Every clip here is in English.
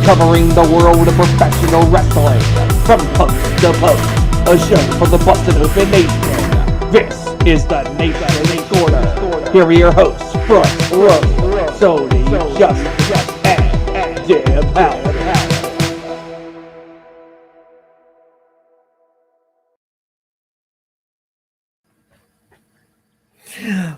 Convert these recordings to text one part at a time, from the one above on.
covering the world of professional wrestling from coast to post. A show from the Busted Open Nation. This is the Nation Corner. Here are your hosts, Front Row, Sony, Justice, and Talent.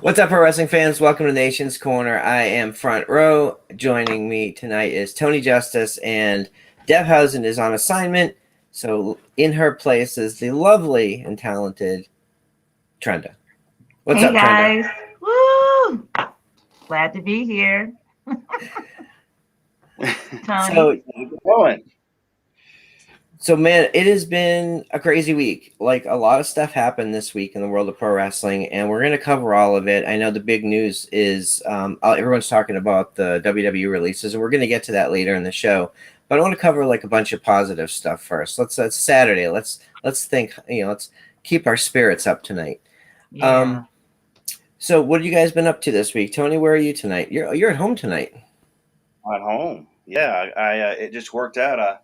What's up, pro wrestling fans? Welcome to Nation's Corner. I am Front Row. Joining me tonight is Tony Justice, and Deb Housen is on assignment. So in her place is the lovely and talented Trenda. What's up, guys? Trenda? Woo! Glad to be here. Tony. So, man, it has been a crazy week. Like, a lot of stuff happened this week in the world of pro wrestling, and we're going to cover all of it. I know the big news is everyone's talking about the WWE releases, and we're going to get to that later in the show. But I want to cover like a bunch of positive stuff first. It's Saturday. Let's think. Let's keep our spirits up tonight. Yeah. So, what have you guys been up to this week, Tony? Where are you tonight? You're at home tonight. At home, yeah. I it just worked out. I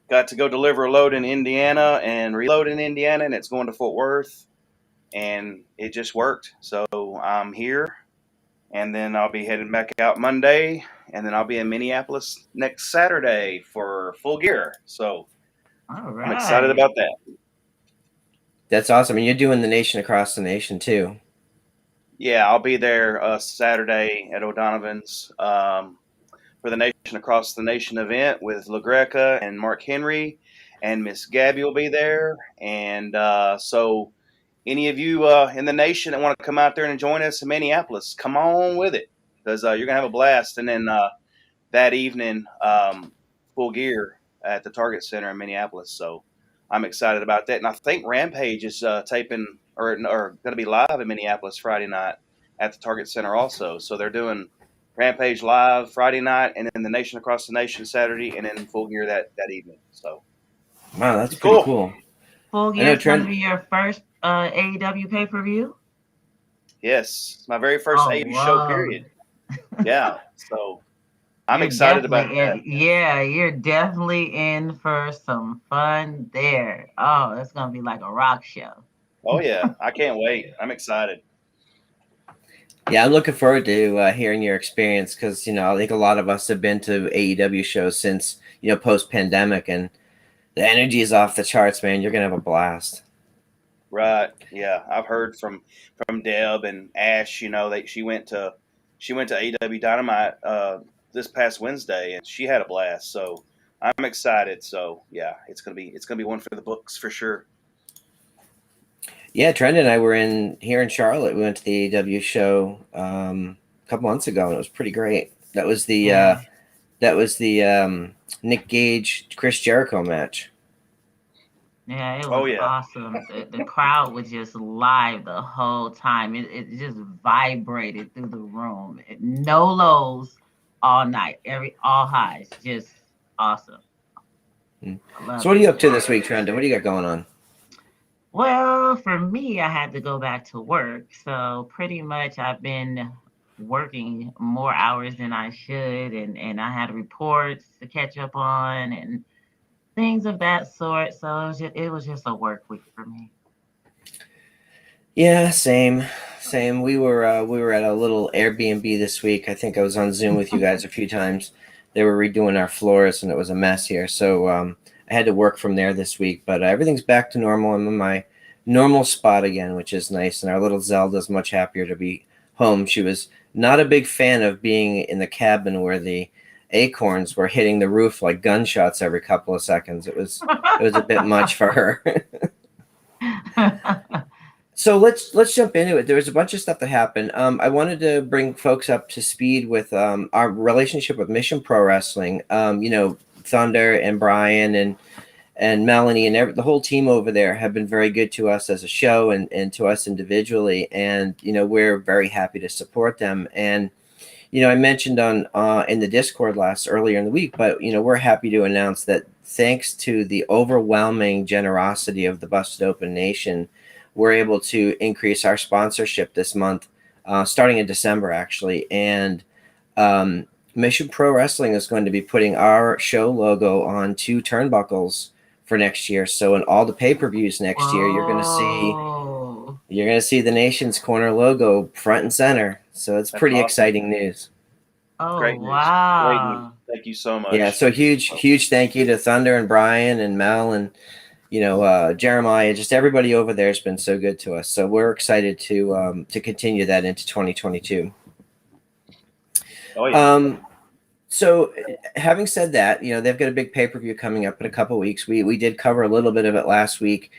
got to go deliver a load in Indiana and reload in Indiana, and it's going to Fort Worth, and it just worked. So I'm here, and then I'll be heading back out Monday, and then I'll be in Minneapolis next Saturday for Full Gear. So All right. I'm excited about that. That's awesome. And you're doing the Nation Across the Nation too. Yeah, I'll be there Saturday at O'Donovan's for the Nation Across the Nation event with LaGreca and Mark Henry, and Miss Gabby will be there. And so any of you in the nation that want to come out there and join us in Minneapolis, come on with it, because you're going to have a blast. And then that evening, Full Gear at the Target Center in Minneapolis. So I'm excited about that. And I think Rampage is taping or going to be live in Minneapolis Friday night at the Target Center also. So they're doing Rampage live Friday night, and then the Nation Across the Nation Saturday, and then Full Gear that evening. So, wow, that's pretty cool. Full Gear is going to be your first AEW pay-per-view? Yes, it's my very first AEW show, period. Yeah, so I'm excited about that. Yeah, you're definitely in for some fun there. Oh, it's going to be like a rock show. Oh, yeah, I can't wait. I'm excited. Yeah, I'm looking forward to hearing your experience because, I think a lot of us have been to AEW shows since, post-pandemic, and the energy is off the charts, man. You're going to have a blast. Right. Yeah, I've heard from Deb and Ash, she went to AEW Dynamite this past Wednesday, and she had a blast. So I'm excited. So, yeah, it's going to be one for the books for sure. Yeah, Trent and I were here in Charlotte. We went to the AEW show a couple months ago, and it was pretty great. That was the Nick Gage Chris Jericho match. Yeah, it was awesome. The crowd was just live the whole time. It just vibrated through the room. No lows all night. All highs. Just awesome. So what are you up to this week, Trent? What do you got going on? Well, for me, I had to go back to work. So pretty much I've been working more hours than I should. And I had reports to catch up on and things of that sort. So it was just a work week for me. Yeah, same. We were at a little Airbnb this week. I think I was on Zoom with you guys a few times. They were redoing our floors, and it was a mess here. So I had to work from there this week, but everything's back to normal. I'm in my normal spot again, which is nice. And our little Zelda's much happier to be home. She was not a big fan of being in the cabin where the acorns were hitting the roof like gunshots every couple of seconds. It was a bit much for her. So let's jump into it. There was a bunch of stuff that happened. I wanted to bring folks up to speed with our relationship with Mission Pro Wrestling. Thunder and Brian and Melanie and the whole team over there have been very good to us as a show and to us individually. And, we're very happy to support them. And, I mentioned in the Discord earlier in the week, but, we're happy to announce that thanks to the overwhelming generosity of the Busted Open Nation, we're able to increase our sponsorship this month, starting in December, actually. And Mission Pro Wrestling is going to be putting our show logo on 2 turnbuckles for next year. So in all the pay-per-views next year, you're going to see the Nation's Corner logo front and center. So it's That's pretty awesome. exciting news. Oh, Great news. wow. Great news. Thank you so much. Yeah, so huge thank you to Thunder and Brian and Mel and Jeremiah. Just everybody over there has been so good to us. So we're excited to continue that into 2022. Oh, yeah. So having said that, they've got a big pay-per-view coming up in a couple of weeks. We did cover a little bit of it last week.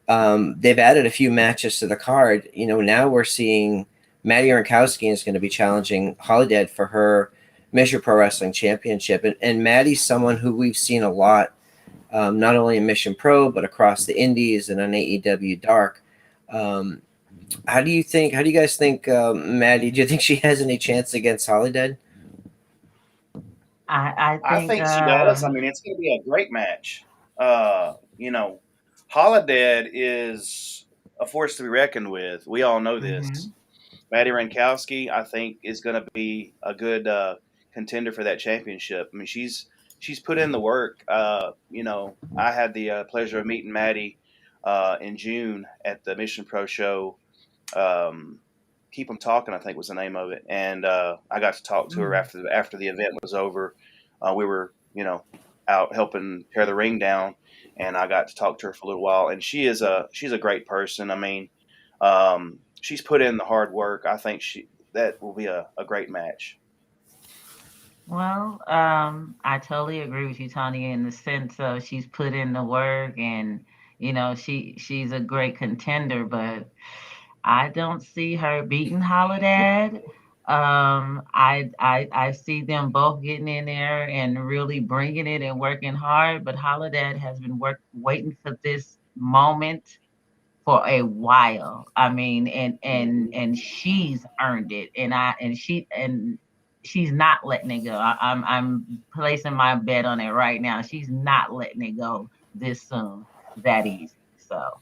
They've added a few matches to the card. Now we're seeing Maddie Rankowski is going to be challenging Holidead for her Mission Pro Wrestling Championship. And Maddie's someone who we've seen a lot, not only in Mission Pro, but across the Indies and on AEW Dark. How do you guys think, Maddie, do you think she has any chance against Holidead? I think she does. I mean, it's going to be a great match. Holidead is a force to be reckoned with. We all know this. Mhm. Maddie Rankowski, I think, is going to be a good contender for that championship. I mean, she's put in the work. I had the pleasure of meeting Maddie in June at the Mission Pro show. Keep 'em Talking, I think was the name of it, and I got to talk to her after the event was over. We were, out helping tear the ring down, and I got to talk to her for a little while. And she's a great person. I mean, she's put in the hard work. I think that will be a great match. Well, I totally agree with you, Tony, in the sense of she's put in the work, and she's a great contender, but I don't see her beating Holiday. I see them both getting in there and really bringing it and working hard, but Holiday has been waiting for this moment for a while. I mean, and she's earned it, and she's not letting it go. I'm placing my bet on it right now. She's not letting it go this soon, that easy. So.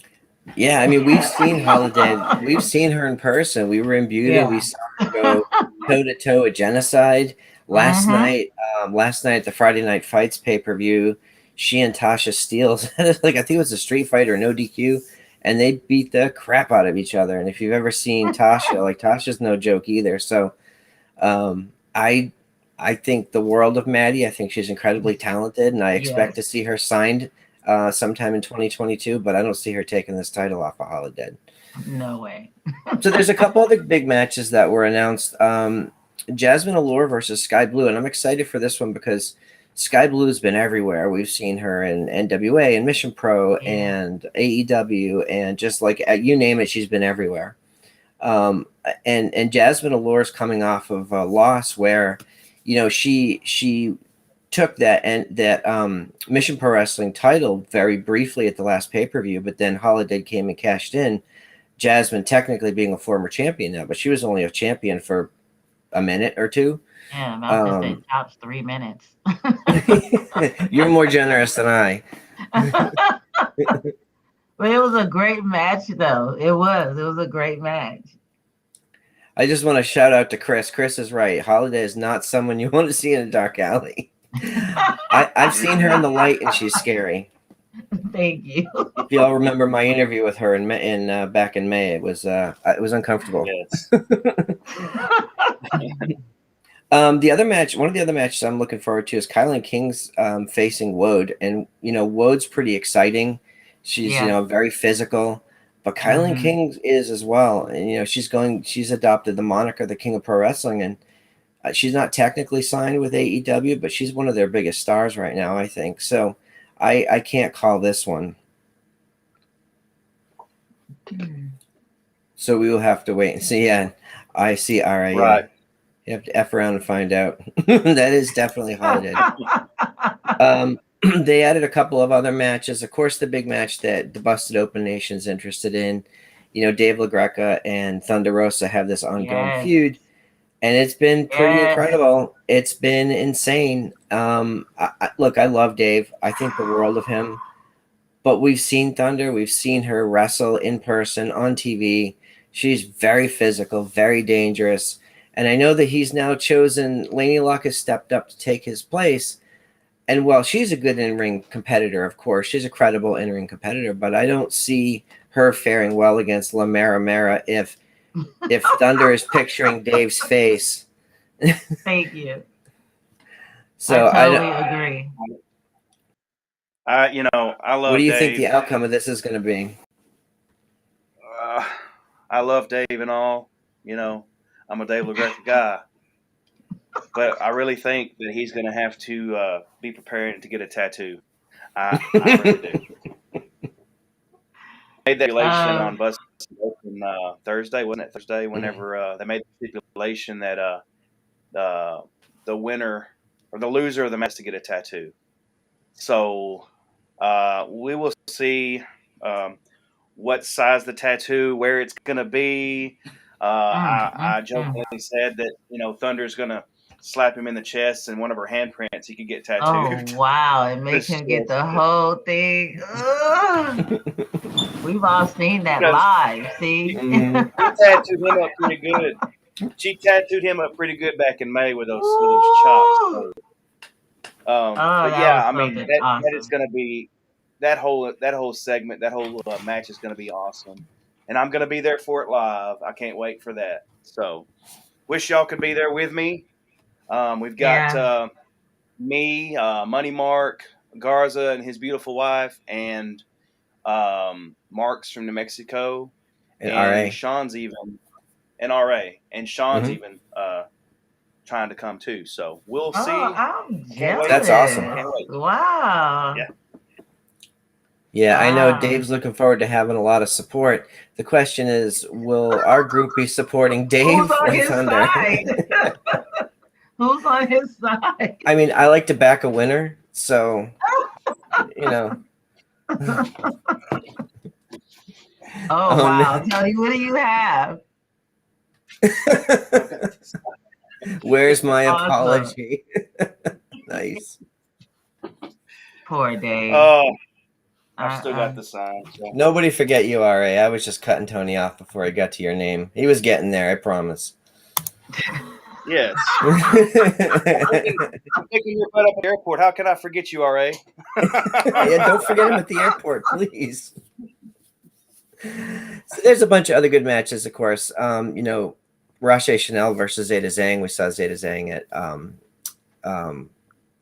Yeah, I mean, we've seen Holiday. We've seen her in person. We were in Buda. Yeah. We saw her go toe-to-toe at Genocide. Last night at the Friday Night Fights pay-per-view, she and Tasha Steelz, I think it was a street fight or no DQ, and they beat the crap out of each other. And if you've ever seen Tasha, Tasha's no joke either. So I think the world of Maddie. I think she's incredibly talented, and I expect to see her signed sometime in 2022, but I don't see her taking this title off of Holiday. No way. So there's a couple other big matches that were announced. Jasmine Allure versus Sky Blue, and I'm excited for this one because Sky Blue's been everywhere. We've seen her in NWA and Mission Pro and AEW, and just you name it, she's been everywhere. And Jasmine Allure's coming off of a loss where, she took that Mission Pro Wrestling title very briefly at the last pay-per-view, but then Holiday came and cashed in. Jasmine technically being a former champion now, but she was only a champion for a minute or two. Yeah, I was going to say tops 3 minutes. You're more generous than I. But it was a great match, though. It was a great match. I just want to shout out to Chris. Chris is right. Holiday is not someone you want to see in a dark alley. I've seen her in the light, and she's scary. Thank you. If y'all remember my interview with her in back in May, it was uncomfortable. Yes. One of the other matches I'm looking forward to is Kylan King's facing Woad, and Woad's pretty exciting. She's very physical, but Kylan King is as well, and she's adopted the moniker the King of Pro Wrestling, and she's not technically signed with AEW, but she's one of their biggest stars right now, I think. So I can't call this one. So we will have to wait and see. Yeah, I see. All right. Right. Yeah. You have to F around and find out. That is definitely Holiday. They added a couple of other matches. Of course, the big match that the Busted Open Nation's interested in. Dave LaGreca and Thunder Rosa have this ongoing feud. And it's been pretty incredible. It's been insane. Look, I love Dave. I think the world of him. But we've seen Thunder. We've seen her wrestle in person, on TV. She's very physical, very dangerous. And I know that he's now chosen, Laney Luck has stepped up to take his place. And while she's a good in-ring competitor, of course, she's a credible in-ring competitor, but I don't see her faring well against La Mera Mera if Thunder is picturing Dave's face. Thank you. So I totally agree. I love. What do you Dave. think the outcome of this is going to be? I love Dave and all. I'm a Dave LaGreca guy, but I really think that he's going to have to be preparing to get a tattoo. I really do. Made that stipulation on Busted Open Thursday, wasn't it? Thursday, whenever they made the stipulation that the winner or the loser of the match to get a tattoo. So we will see what size the tattoo, where it's going to be. I jokingly said that Thunder's going to slap him in the chest and one of her handprints he could get tattooed. Oh wow! It makes him get the whole thing. We've all seen that live. See, she tattooed him up pretty good. She tattooed him up pretty good back in May with those chops. So, but yeah, I mean that is going to be that whole segment, that whole match is going to be awesome, and I'm going to be there for it live. I can't wait for that. So, wish y'all could be there with me. We've got me, Money Mark, Garza, and his beautiful wife, and Mark's from New Mexico, and RA. Sean's even, and RA, and Sean's even trying to come too. So we'll see. I'm jealous. That's awesome. Wow. Yeah, I know Dave's looking forward to having a lot of support. The question is, will our group be supporting Dave or Thunder? Who's on his side? I mean, I like to back a winner, so wow! Tell you, what do you have? Where's my apology? Nice. Poor Dave. Oh, I've still got the sign. So. Nobody forget you, RA. I was just cutting Tony off before I got to your name. He was getting there, I promise. Yes. I'm picking your butt up at the airport. How can I forget you, RA? Yeah, don't forget him at the airport, please. So there's a bunch of other good matches, of course. Rache Chanel versus Zeta Zhang. We saw Zeta Zhang at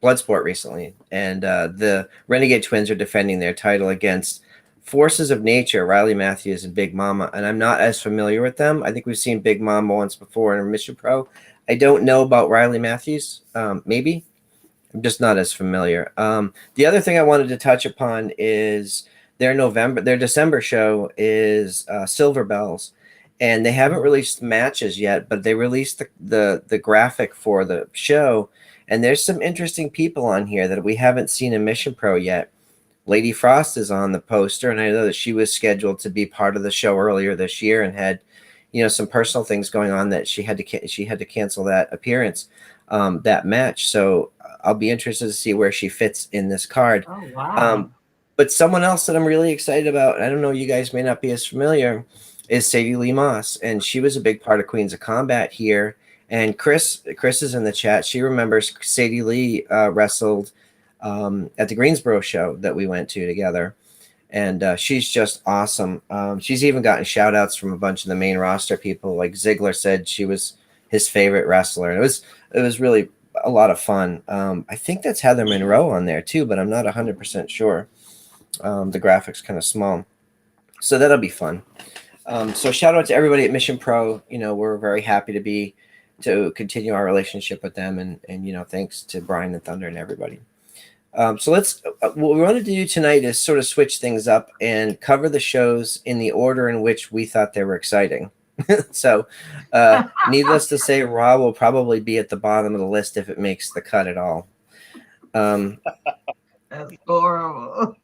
Bloodsport recently. And the Renegade Twins are defending their title against Forces of Nature, Riley Matthews and Big Mama. And I'm not as familiar with them. I think we've seen Big Mama once before in a Mission Pro. I don't know about Riley Matthews. Maybe. I'm just not as familiar. The other thing I wanted to touch upon is their December show is Silver Bells. And they haven't released matches yet, but they released the graphic for the show. And there's some interesting people on here that we haven't seen in Mission Pro yet. Lady Frost is on the poster, and I know that she was scheduled to be part of the show earlier this year and had, some personal things going on that she had to cancel that appearance, that match. So I'll be interested to see where she fits in this card. Oh wow! But someone else that I'm really excited about, I don't know, you guys may not be as familiar, is Sadie Lee Moss, and she was a big part of Queens of Combat here. And Chris is in the chat. She remembers Sadie Lee wrestled at the Greensboro show that we went to together. And she's just awesome. She's even gotten shout outs from a bunch of the main roster people. Like Ziggler said she was his favorite wrestler. And it was really a lot of fun. I think that's Heather Monroe on there too, but I'm not 100% sure. The graphics kind of small. So that'll be fun. So shout out to everybody at Mission Pro. We're very happy to continue our relationship with them, and thanks to Brian and Thunder and everybody. So let's what we wanted to do tonight is sort of switch things up and cover the shows in the order in which we thought they were exciting. So needless to say, Raw will probably be at the bottom of the list if it makes the cut at all. That's horrible.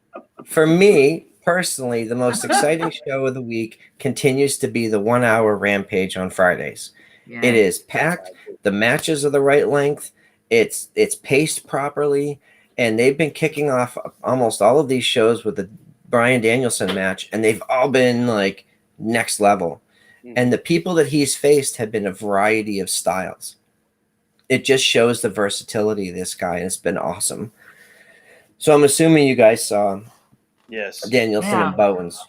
For me personally, the most exciting show of the week continues to be the 1 hour Rampage on Fridays. Yeah. It is packed. The matches are the right length. It's paced properly. And they've been kicking off almost all of these shows with the Bryan Danielson match. And they've all been like next level. And the people that he's faced have been a variety of styles. It just shows the versatility of this guy, and it's been awesome. So I'm assuming you guys saw Danielson and Bowens.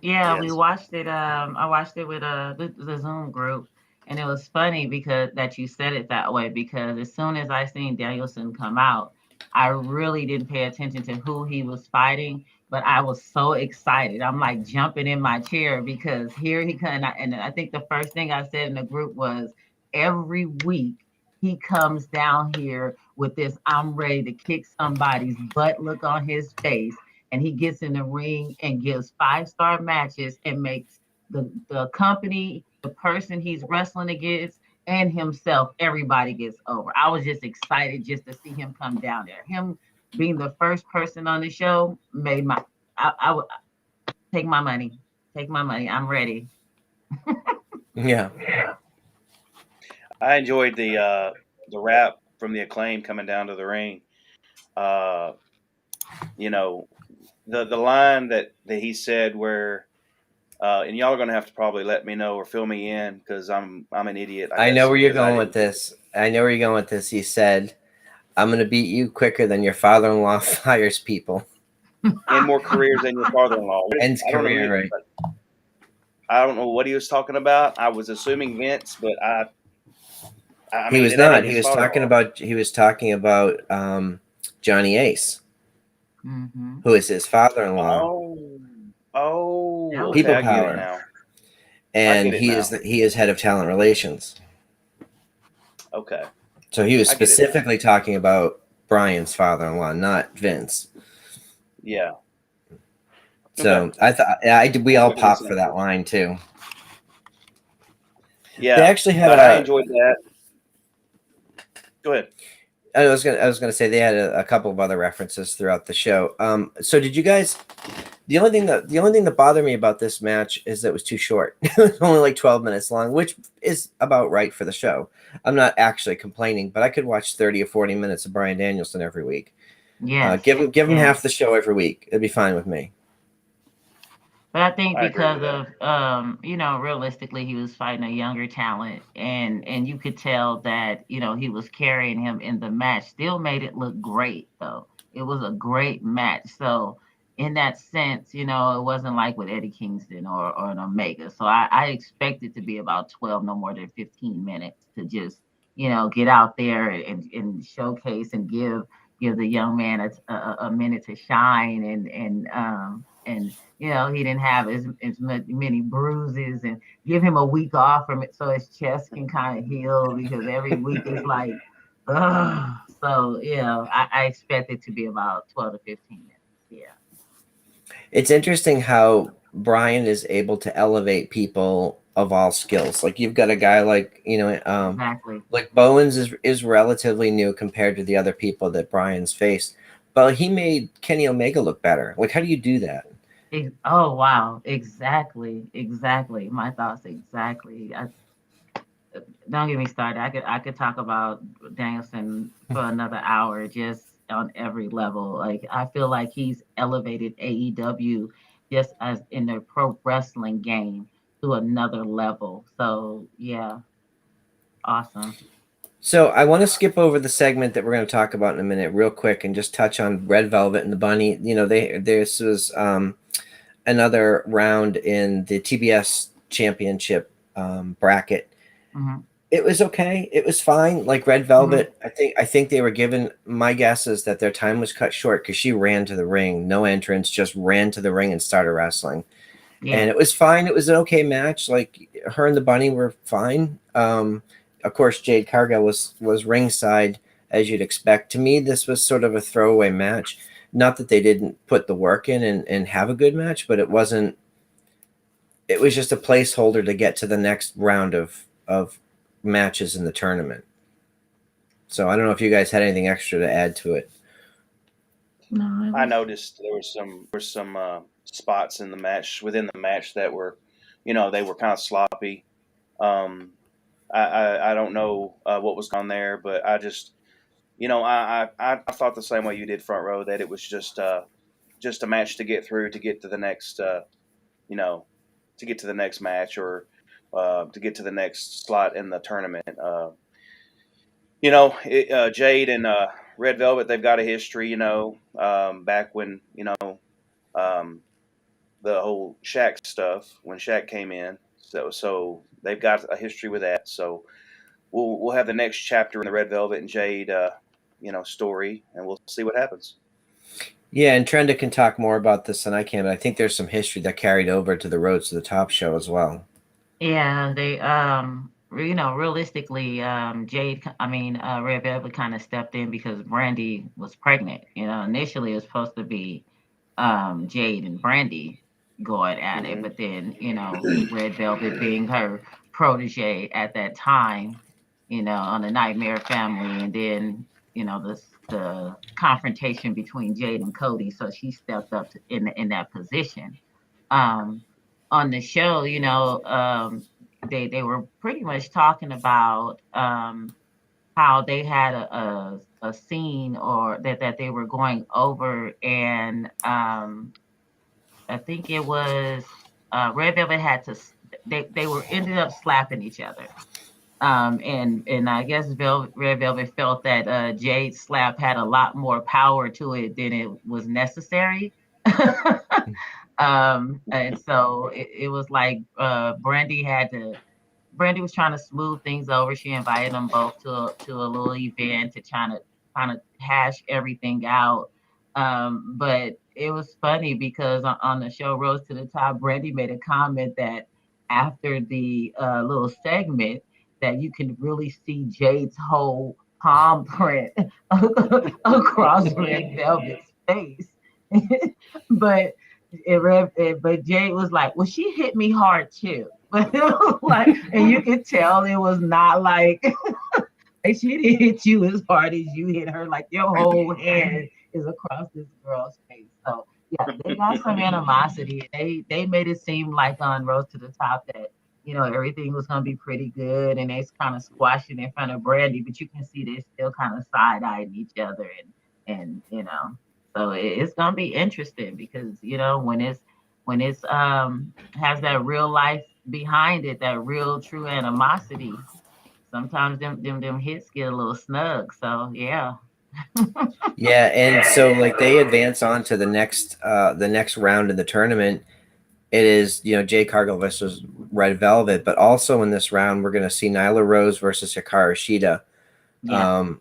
Yeah, Yes. we watched it. I watched it with the Zoom group, and it was funny because that you said it that way. Because as soon as I seen Danielson come out, I really didn't pay attention to who he was fighting, but I was so excited. I'm like jumping in my chair because here he comes, and I think the first thing I said in the group was, every week he comes down here with this "I'm ready to kick somebody's butt" look on his face, and he gets in the ring and gives 5-star matches and makes the company, the person he's wrestling against, and himself, everybody gets over. I was just excited just to see him come down there. Him being the first person on the show made I would take my money. Take my money. I'm ready. Yeah. I enjoyed the rap from the Acclaim coming down to the ring. You know, the line that he said where, and y'all are going to have to probably let me know or fill me in because I'm an idiot. I know where you're going with this. I know where you're going with this. He said, "I'm going to beat you quicker than your father-in-law fires people." And more careers than your father-in-law. Ends career, right? I don't know what he was talking about. I was assuming Vince, but I mean, he was not. He was talking about Johnny Ace, who is his father-in-law. Oh, People okay, power now. And he is head of talent relations. Okay. So he was specifically talking about Brian's father-in-law, not Vince. Yeah. So okay. I thought we all popped for that line too. Yeah. They actually had I enjoyed that. Go ahead. I was gonna say they had a couple of other references throughout the show. So did you guys? The only thing that bothered me about this match is that it was too short. It was only like 12 minutes long, which is about right for the show. I'm not actually complaining, but I could watch 30 or 40 minutes of Bryan Danielson every week. Yeah, give him half the show every week. It'd be fine with me. But I think because of realistically, he was fighting a younger talent, and you could tell that he was carrying him in the match. Still made it look great though. It was a great match. So in that sense, it wasn't like with Eddie Kingston or an Omega. So I expect it to be about 12, no more than 15 minutes to just get out there and showcase and give the young man a minute to shine and he didn't have as many bruises, and give him a week off from it so his chest can kind of heal, because every week is like, ugh. So, I expect it to be about 12 to 15 minutes. Yeah. It's interesting how Brian is able to elevate people of all skills. Like you've got a guy like, exactly. Like Bowens is relatively new compared to the other people that Brian's faced, but he made Kenny Omega look better. Like, how do you do that? Oh, wow. Exactly. My thoughts exactly. Don't get me started. I could talk about Danielson for another hour, just on every level. Like, I feel like he's elevated AEW just as in the pro wrestling game to another level. So yeah, awesome. So I want to skip over the segment that we're going to talk about in a minute real quick and just touch on Red Velvet and the Bunny. This was another round in the TBS championship bracket. Mm-hmm. It was okay. It was fine. Like Red Velvet, mm-hmm. I think they were given, my guess is that their time was cut short because she ran to the ring, no entrance, just ran to the ring and started wrestling. Yeah. And it was fine. It was an okay match. Like her and the Bunny were fine. Of course, Jade Cargill was ringside, as you'd expect. To me, this was sort of a throwaway match. Not that they didn't put the work in and have a good match, but it was just a placeholder to get to the next round of matches in the tournament. So I don't know if you guys had anything extra to add to it. No, I noticed there were some spots in the match, within the match, that were, they were kind of sloppy. I don't know what was going on there, but I just, I thought the same way you did, Front Row, that it was just a match to get through, to get to the next, to get to the next match, or to get to the next slot in the tournament. Jade and Red Velvet, they've got a history. Back when the whole Shaq stuff when Shaq came in. So they've got a history with that. So we'll have the next chapter in the Red Velvet and Jade story, and we'll see what happens. Yeah, and Trenda can talk more about this than I can, but I think there's some history that carried over to the Roads to the Top show as well. Yeah, they realistically, Red Velvet kind of stepped in because Brandy was pregnant. Initially it was supposed to be Jade and Brandy going at it, but then Red Velvet being her protege at that time, on the Nightmare Family, and then the confrontation between Jade and Cody, so she stepped up in that position. On the show, they were pretty much talking about how they had a scene or that they were going over, and I think it was Red Velvet had to they were ended up slapping each other. And I guess Red Velvet felt that Jade's slap had a lot more power to it than it was necessary. And so it was like Brandy was trying to smooth things over. She invited them both to a little event to try to kind of hash everything out. But it was funny because on the show Rose to the Top, Brandy made a comment that after the little segment that you can really see Jade's whole palm print across Red Velvet's face. but but Jade was like, well, she hit me hard too. But it was like, and you could tell it was not like she didn't hit you as hard as you hit her. Like your whole hand is across this girl's face. So yeah, they got some animosity. They made it seem like on Rose to the Top that everything was gonna be pretty good, and they kind of squashing in front of Brandy, but you can see they still kind of side-eyeing each other, and so it's gonna be interesting because when it's has that real life behind it, that real true animosity, sometimes them hits get a little snug. So yeah. Yeah, and so like they advance on to the next round in the tournament. It is Jade Cargill versus Red Velvet, but also in this round we're going to see Nyla Rose versus Hikaru Shida. Yeah.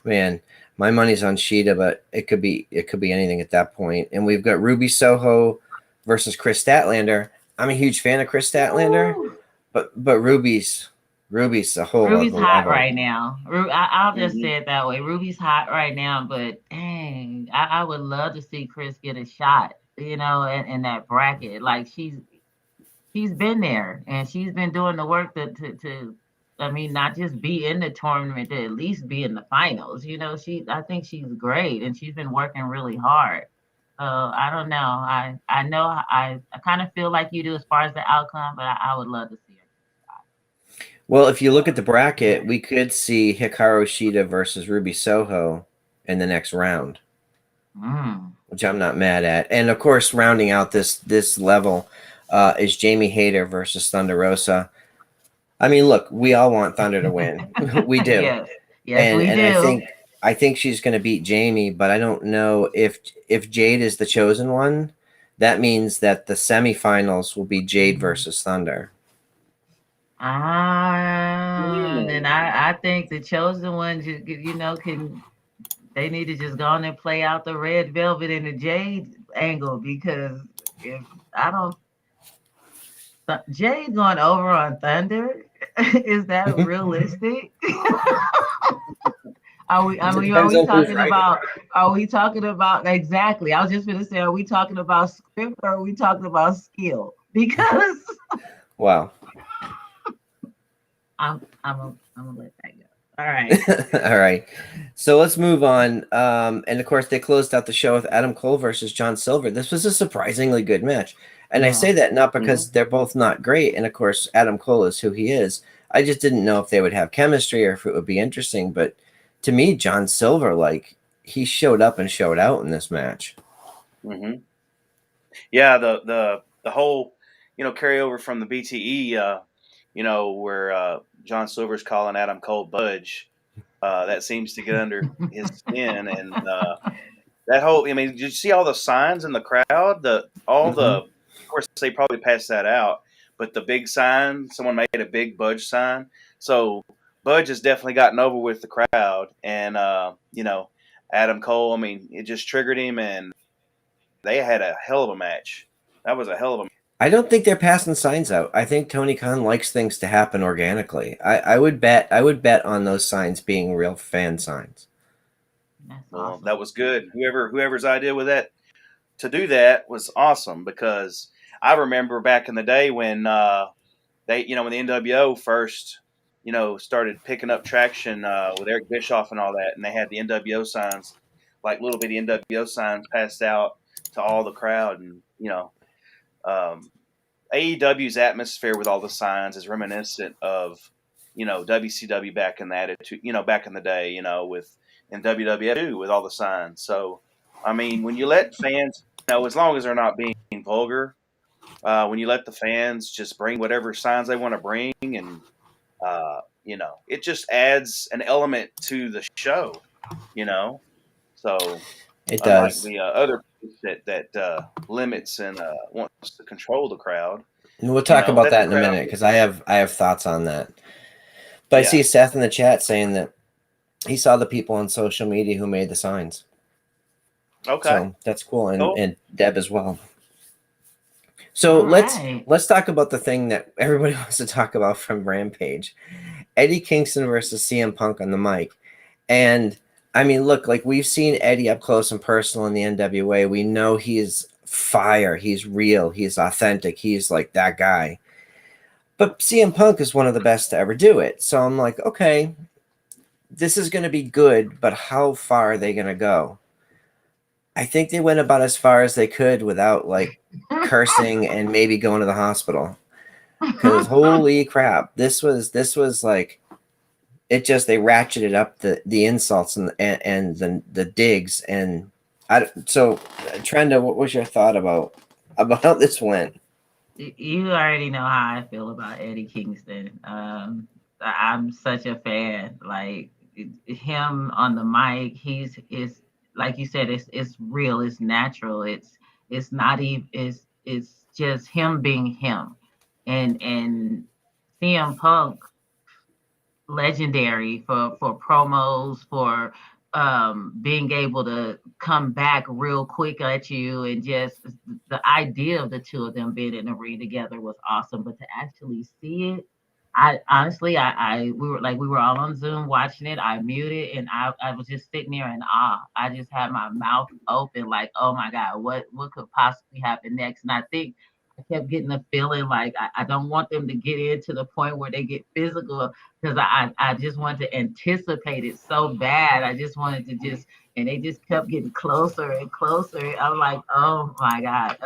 Man, my money's on Shida, but it could be anything at that point. And we've got Ruby Soho versus Chris Statlander. I'm a huge fan of Chris Statlander, but Ruby's a whole. Ruby's hot right now. I'll just say it that way. Ruby's hot right now, but dang, I would love to see Chris get a shot. In that bracket, like she's been there and she's been doing the work to not just be in the tournament, to at least be in the finals. I think she's great and she's been working really hard. So I don't know. I know I kind of feel like you do as far as the outcome, but I would love to see her. Well, if you look at the bracket, we could see Hikaru Shida versus Ruby Soho in the next round. Which I'm not mad at. And of course, rounding out this level is Jamie Hayter versus Thunder Rosa. I mean, look, we all want Thunder to win. We do. Yes, we do. I think she's going to beat Jamie, but I don't know if Jade is the chosen one. That means that the semifinals will be Jade versus Thunder. Then I think the chosen one can. They need to just go on and play out the Red Velvet and the Jade angle, because if I don't, Jade going over on Thunder, is that realistic? Are we talking about exactly? I was just going to say, are we talking about script or are we talking about skill? Because wow, I'm gonna let that go. All right. All right. So let's move on. And of course, they closed out the show with Adam Cole versus John Silver. This was a surprisingly good match. And I say that not because they're both not great. And of course, Adam Cole is who he is. I just didn't know if they would have chemistry or if it would be interesting. But to me, John Silver, like, he showed up and showed out in this match. Yeah, the whole carry over from the BTE, where John Silver's calling Adam Cole Budge. That seems to get under his skin, and that whole. I mean, did you see all the signs in the crowd? Of course, they probably passed that out, but the big sign, someone made a big Budge sign. So Budge has definitely gotten over with the crowd, and Adam Cole. I mean, it just triggered him, and they had a hell of a match. That was a hell of a. I don't think they're passing signs out. I think Tony Khan likes things to happen organically. I would bet on those signs being real fan signs. That's Well, awesome. that was good. Whoever's idea with that to do that was awesome, because I remember back in the day when when the NWO first started picking up traction with Eric Bischoff and all that, and they had the NWO signs, like little bitty NWO signs, passed out to all the crowd, and AEW's atmosphere with all the signs is reminiscent of WCW back in the attitude, back in the day, in WWF too, with all the signs. So, I mean, when you let fans, as long as they're not being vulgar, when you let the fans just bring whatever signs they want to bring, and it just adds an element to the show, So It unlike does. the other that limits and wants to control the crowd. And we'll talk about let that the in a crowd- minute because I have thoughts on that. But I Yeah. see Seth in the chat saying that he saw the people on social media who made the signs. Okay. So that's cool. And, Cool. and Deb as well. So All right. let's talk about the thing that everybody wants to talk about from Rampage. Eddie Kingston versus CM Punk on the mic. And I mean, look, like we've seen Eddie up close and personal in the NWA. We know he's fire. He's real. He's authentic. He's like that guy. But CM Punk is one of the best to ever do it. So I'm like, okay, this is going to be good, but how far are they going to go? I think they went about as far as they could without like cursing and maybe going to the hospital. Because holy crap, this was like they ratcheted up the insults and the digs. And so Trenda, what was your thought about how this went? You already know how I feel about Eddie Kingston. I'm such a fan. Like him on the mic, is like you said, it's real, it's natural, it's not even it's just him being him. And CM Punk, legendary for promos, for being able to come back real quick at you, and just the idea of the two of them being in the ring together was awesome. But to actually see it, I honestly, we were all on Zoom watching it. I muted and I was just sitting there in awe. I just had my mouth open, like, oh my God, what could possibly happen next? And I think I kept getting the feeling like I don't want them to get into the point where they get physical, because I just wanted to anticipate it so bad. I just wanted to and they just kept getting closer and closer. I'm like, oh my God.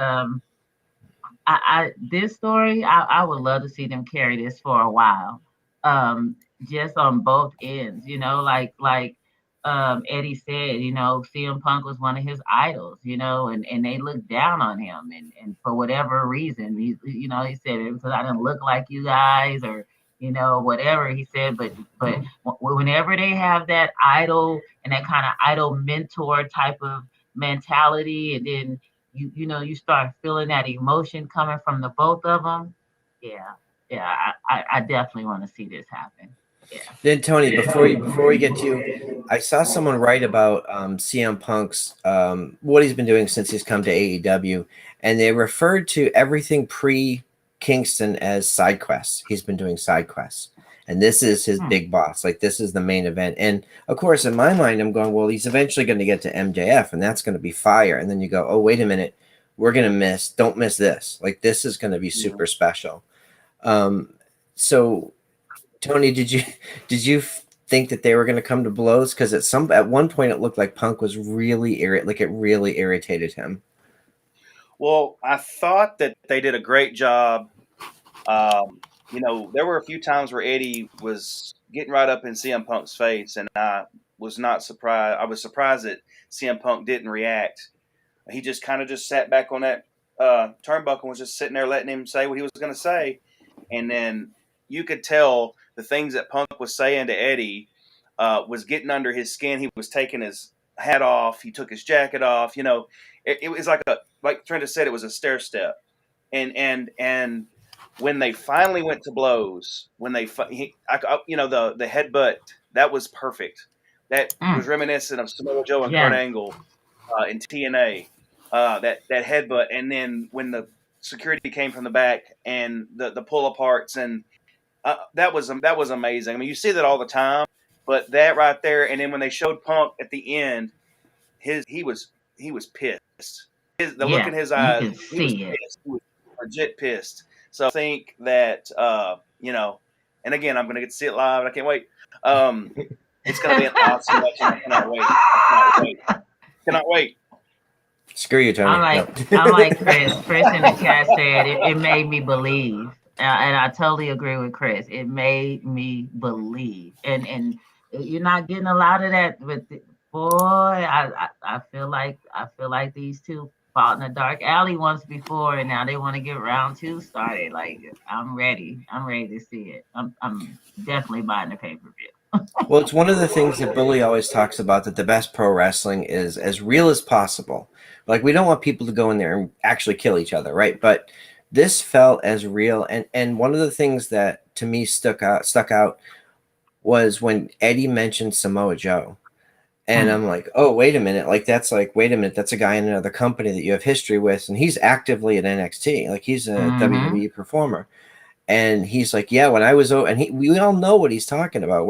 This story, I would love to see them carry this for a while. Just on both ends, Eddie said, CM Punk was one of his idols, and they looked down on him, and for whatever reason, he said it because I didn't look like you guys, or whatever he said, but whenever they have that idol and that kind of idol mentor type of mentality, and then you start feeling that emotion coming from the both of them. Yeah, I definitely want to see this happen. Yeah. Then Tony, before we get to you, I saw someone write about CM Punk's what he's been doing since he's come to AEW, and they referred to everything pre Kingston as side quests. He's been doing side quests, and this is his big boss. Like this is the main event. And of course, in my mind, I'm going, well, he's eventually going to get to MJF, and that's going to be fire. And then you go, oh, wait a minute, we're going to don't miss this. Like this is going to be super special. So, Tony, did you think that they were going to come to blows? Because at one point it looked like Punk was really it really irritated him. Well, I thought that they did a great job. There were a few times where Eddie was getting right up in CM Punk's face, and I was not surprised. I was surprised that CM Punk didn't react. He just kind of sat back on that turnbuckle and was just sitting there letting him say what he was going to say. And then you could tell the things that Punk was saying to Eddie was getting under his skin. He was taking his hat off. He took his jacket off. You know, it was like Trenda said, it was a stair step. And when they finally went to blows, when they, you know, the headbutt, that was perfect. That was reminiscent of Samoa Joe and Kurt Angle in TNA. That headbutt, and then when the security came from the back and the pull aparts, and that was amazing. I mean, you see that all the time, but that right there, and then when they showed Punk at the end, he was pissed. The look in his eyes, he was pissed. He was legit pissed. So I think that you know, and again, I'm going to get to see it live, and I can't wait. It's going to be an awesome match. I cannot wait. Screw you, Tony. I'm like Chris. Chris in the chat said it made me believe, and I totally agree with Chris. It made me believe, and you're not getting a lot of that. But boy, I feel like these two fought in a dark alley once before, and now they want to get round 2 started. Like I'm ready to see it. I'm definitely buying the pay-per-view. Well, it's one of the things that Billy always talks about, that the best pro wrestling is as real as possible. Like, we don't want people to go in there and actually kill each other, right? But this felt as real. And one of the things that to me stuck out was when Eddie mentioned Samoa Joe. And I'm like, oh, wait a minute. Wait a minute. That's a guy in another company that you have history with. And he's actively at NXT. Like, he's a WWE performer. And he's like, yeah, when I was, and we all know what he's talking about.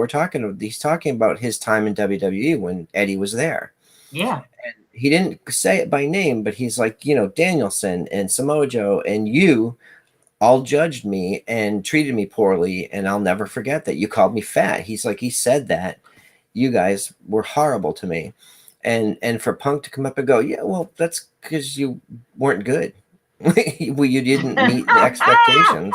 He's talking about his time in WWE when Eddie was there. Yeah. And he didn't say it by name, but he's like, you know, Danielson and Samoa Joe and you all judged me and treated me poorly. And I'll never forget that. You called me fat. He's like, he said that. You guys were horrible to me. And for Punk to come up and go, yeah, well, that's because you weren't good. Well, you didn't meet the expectations.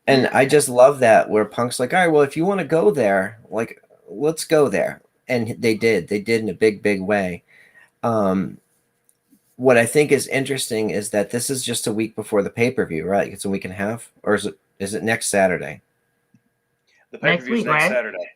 And I just love that, where Punk's like, all right, well, if you want to go there, like, let's go there. And they did in a big way. What I think is interesting is that this is just a week before the pay-per-view, right? It's a week and a half, or is it next Saturday? The pay-per-view is next Saturday.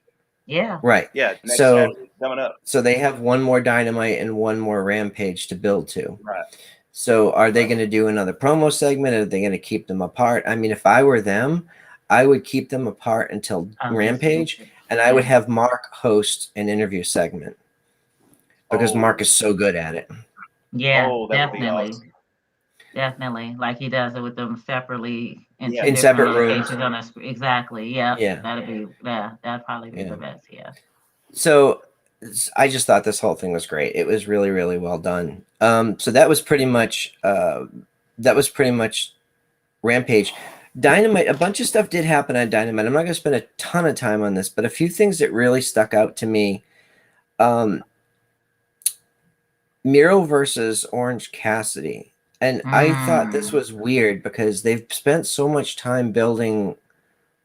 Yeah. Right. Yeah. Next Saturday, coming up. So they have one more Dynamite and one more Rampage to build to. Right. So are they going to do another promo segment? Are they going to keep them apart? I mean, if I were them, I would keep them apart until Rampage, and I would have Mark host an interview segment because Mark is so good at it. Yeah, definitely. Awesome. Definitely. Like he does it with them separately in separate rooms. Exactly. Yeah. That'd probably be the best. Yeah. So I just thought this whole thing was great. It was really, really well done. So that was pretty much Rampage. Dynamite, a bunch of stuff did happen on Dynamite. I'm not going to spend a ton of time on this, but a few things that really stuck out to me. Miro versus Orange Cassidy. And I thought this was weird because they've spent so much time building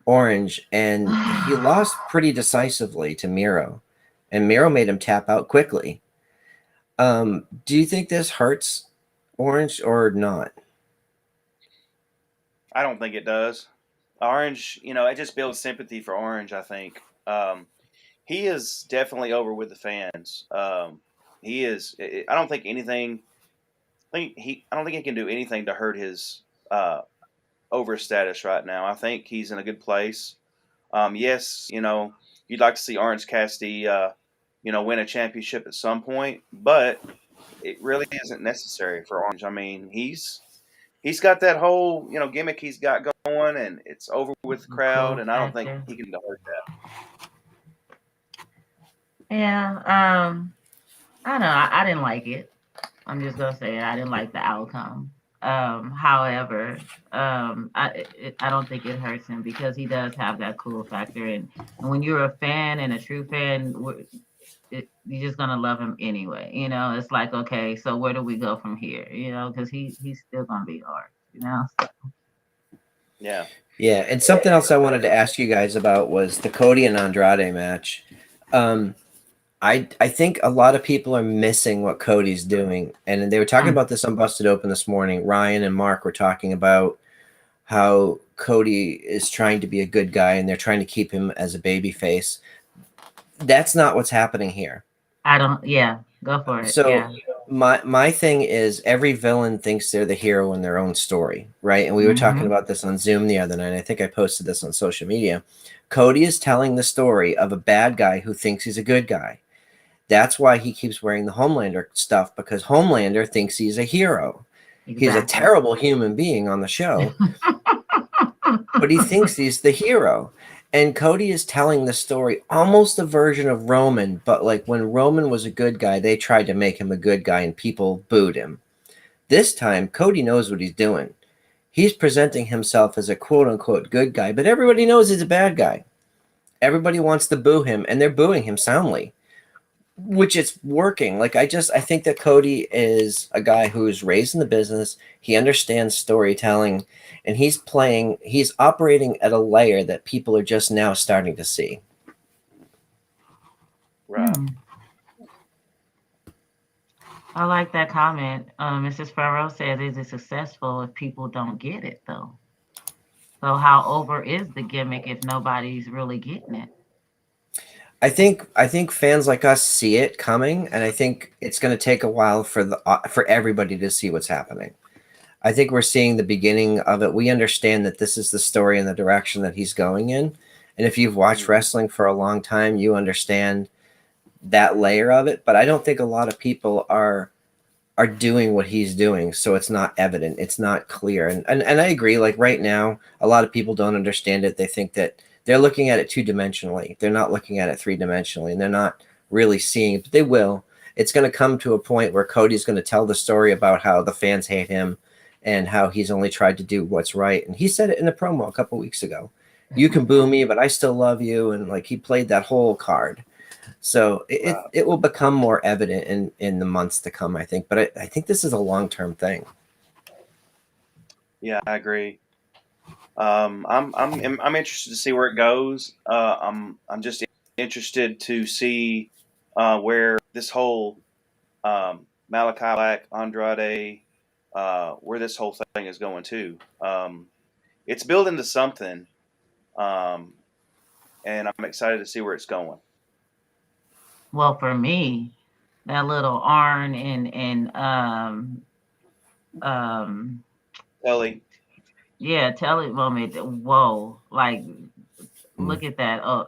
Orange, and he lost pretty decisively to Miro. And Miro made him tap out quickly. Do you think this hurts Orange or not? I don't think it does. Orange, it just builds sympathy for Orange, I think. He is definitely over with the fans. He is. I don't think anything. I don't think he can do anything to hurt his over status right now. I think he's in a good place. Yes, you'd like to see Orange Cassidy, win a championship at some point, but it really isn't necessary for Orange. I mean, he's got that whole gimmick he's got going, and it's over with the crowd, and I don't think he can hurt that. Yeah, I don't know. I didn't like it. I'm just gonna say it. I didn't like the outcome. However, I don't think it hurts him because he does have that cool factor, and when you're a fan and a true fan, you're just gonna love him anyway. It's like, okay, so where do we go from here? Because he's still gonna be hard. So. Yeah. And something else I wanted to ask you guys about was the Cody and Andrade match. I think a lot of people are missing what Cody's doing. And they were talking about this on Busted Open this morning. Ryan and Mark were talking about how Cody is trying to be a good guy and they're trying to keep him as a baby face. That's not what's happening here. Yeah, go for it. So yeah. my thing is every villain thinks they're the hero in their own story, right? And we were talking about this on Zoom the other night. I think I posted this on social media. Cody is telling the story of a bad guy who thinks he's a good guy. That's why he keeps wearing the Homelander stuff, because Homelander thinks he's a hero. Exactly. He's a terrible human being on the show, but he thinks he's the hero. And Cody is telling the story, almost a version of Roman, but like when Roman was a good guy, they tried to make him a good guy and people booed him. This time, Cody knows what he's doing. He's presenting himself as a quote-unquote good guy, but everybody knows he's a bad guy. Everybody wants to boo him, and they're booing him soundly, which it's working. Like I think that Cody is a guy who's raised in the business. He understands storytelling, and he's operating at a layer that people are just now starting to see. Right. I like that comment. Mrs. Farrow said, is it successful if people don't get it though? So how over is the gimmick if nobody's really getting it? I think fans like us see it coming, and I think it's going to take a while for everybody to see what's happening. I think we're seeing the beginning of it. We understand that this is the story and the direction that he's going in, and if you've watched wrestling for a long time, you understand that layer of it. But I don't think a lot of people are doing what he's doing, so it's not evident, it's not clear. And I agree. Like right now, a lot of people don't understand it. They think that they're looking at it two-dimensionally. They're not looking at it three-dimensionally, and they're not really seeing it, but they will. It's going to come to a point where Cody's going to tell the story about how the fans hate him and how he's only tried to do what's right. And he said it in a promo a couple weeks ago. You can boo me, but I still love you. And like he played that whole card. So it will become more evident in the months to come, I think. But I think this is a long-term thing. Yeah, I agree. I'm interested to see where it goes. I'm just interested to see where this whole Malachi Black, Andrade, where this whole thing is going to. It's building to something, and I'm excited to see where it's going. Well, for me, that little Arn and Kelly. Yeah, Telly moment. Whoa, like look at that.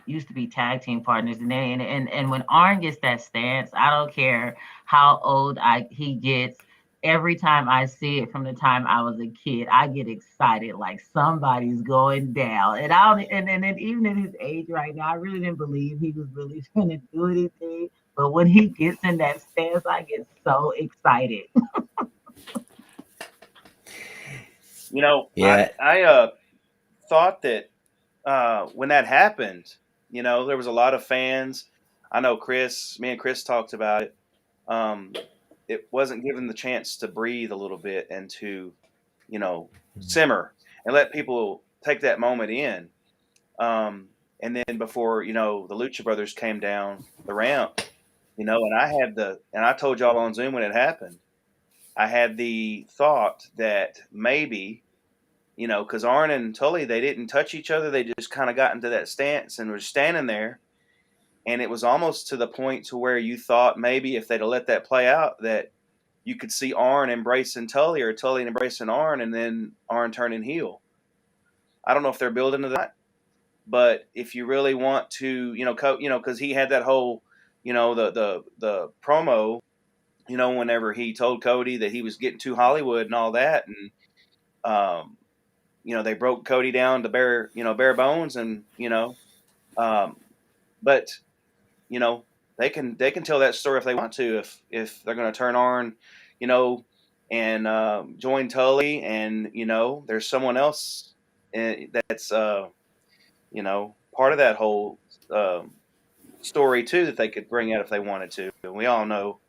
Used to be tag team partners, and then and when Arn gets that stance, I don't care how old he gets. Every time I see it from the time I was a kid, I get excited like somebody's going down. And I don't, and then even at his age right now, I really didn't believe he was really going to do anything. But when he gets in that stance, I get so excited. You know, Yeah. I thought that when that happened, you know, there was a lot of fans. I know me and Chris talked about it. It wasn't given the chance to breathe a little bit and to, you know, simmer and let people take that moment in. And then before, you know, the Lucha Brothers came down the ramp, you know, and I told y'all on Zoom when it happened, I had the thought that maybe, you know, because Arn and Tully, they didn't touch each other. They just kind of got into that stance and were standing there. And it was almost to the point to where you thought maybe if they'd have let that play out, that you could see Arn embracing Tully or Tully embracing Arn and then Arn turning heel. I don't know if they're building to that, but if you really want to, you know, because he had that whole, you know, the promo, you know, whenever he told Cody that he was getting too Hollywood and all that, and you know, they broke Cody down to bare bones, and you know, but you know, they can tell that story if they want to, if they're going to turn Arn, you know, and join Tully, and you know, there's someone else that's you know, part of that whole story too that they could bring out if they wanted to. And we all know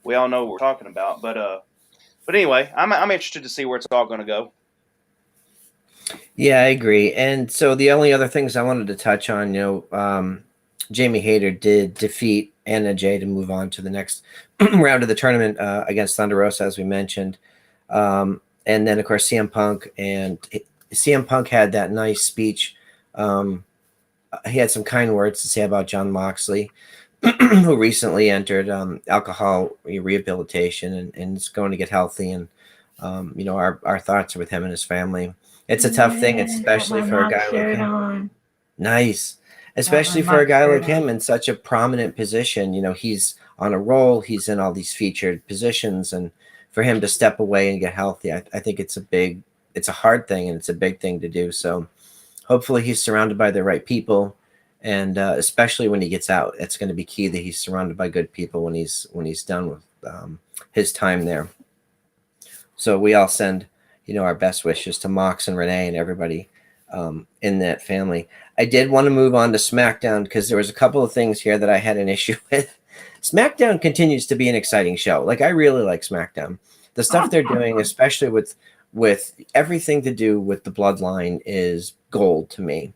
what we're talking about, but anyway, I'm interested to see where it's all going to go. Yeah, I agree. And so the only other things I wanted to touch on, you know, Jamie Hayter did defeat Anna Jay to move on to the next round of the tournament against Thunder Rosa, as we mentioned. And then, of course, CM Punk had that nice speech. He had some kind words to say about Jon Moxley, who recently entered alcohol rehabilitation and is going to get healthy. And, our thoughts are with him and his family. It's a tough thing, especially for a guy like him. Nice. Especially for a guy like him in such a prominent position. He's on a roll. He's in all these featured positions. And for him to step away and get healthy, I think it's a hard thing, and it's a big thing to do. So hopefully he's surrounded by the right people. And especially when he gets out, it's going to be key that he's surrounded by good people when he's done with his time there. So we all send, our best wishes to Mox and Renee and everybody in that family. I did want to move on to SmackDown because there was a couple of things here that I had an issue with. SmackDown continues to be an exciting show. Like, I really like SmackDown. The stuff they're doing, especially with everything to do with the bloodline, is gold to me.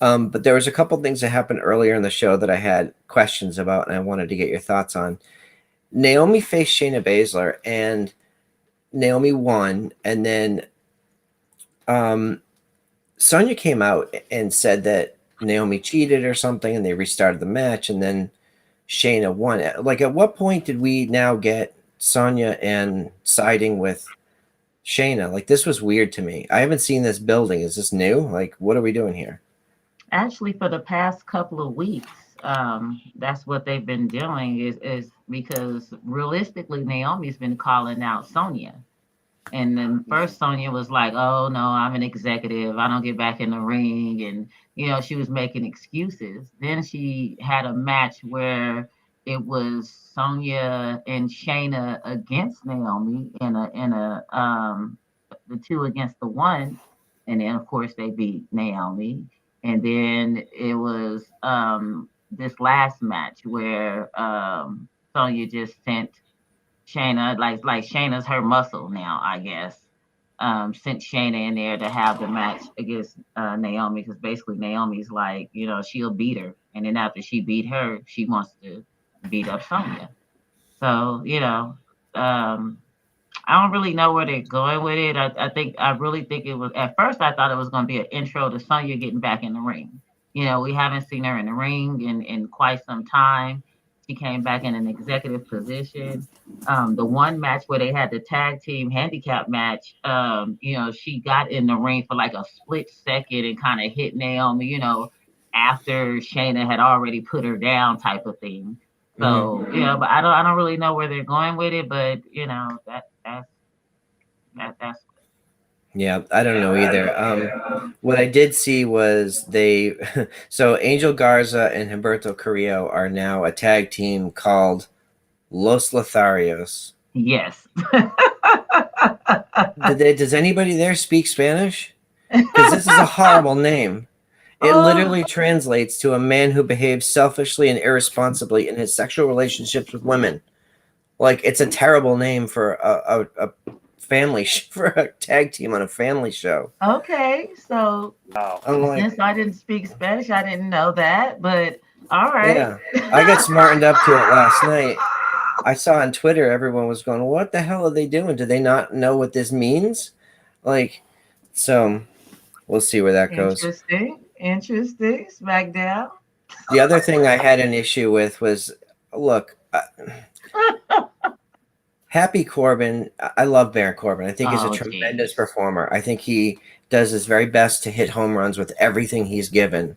But there was a couple of things that happened earlier in the show that I had questions about, and I wanted to get your thoughts on. Naomi faced Shayna Baszler, and Naomi won, and then Sonya came out and said that Naomi cheated or something, and they restarted the match, and then Shayna won. Like, at what point did we now get Sonya and siding with Shayna? Like, this was weird to me. I haven't seen this building. Is this new? Like, what are we doing here? Actually, for the past couple of weeks, that's what they've been doing is because realistically, Naomi's been calling out Sonya. And then first Sonya was like, oh, no, I'm an executive. I don't get back in the ring. And, she was making excuses. Then she had a match where it was Sonya and Shayna against Naomi in a the 2 against the 1. And then, of course, they beat Naomi. And then it was this last match where Sonya just sent Shayna, like Shayna's her muscle now, I guess. Sent Shayna in there to have the match against Naomi, because basically Naomi's like, she'll beat her. And then after she beat her, she wants to beat up Sonya. So, I don't really know where they're going with it. I really think it was, at first I thought it was going to be an intro to Sonya getting back in the ring. We haven't seen her in the ring in quite some time. She came back in an executive position. The one match where they had the tag team handicap match, she got in the ring for like a split second and kind of hit Naomi, after Shayna had already put her down, type of thing. So but I don't really know where they're going with it, but that's Yeah, I don't know either. What I did see was so Angel Garza and Humberto Carrillo are now a tag team called Los Lotharios. Yes. Does anybody there speak Spanish? Because this is a horrible name. It literally translates to a man who behaves selfishly and irresponsibly in his sexual relationships with women. Like, it's a terrible name for a family for a tag team on a family show. Okay, so since I didn't speak Spanish, I didn't know that, but all right. Yeah, I got smartened up to it last night. I saw on Twitter everyone was going, what the hell are they doing? Do they not know what this means? Like, so we'll see where that goes. Interesting. SmackDown. The other thing I had an issue with was, look, Happy Corbin. I love Baron Corbin. I think he's a tremendous performer. I think he does his very best to hit home runs with everything he's given.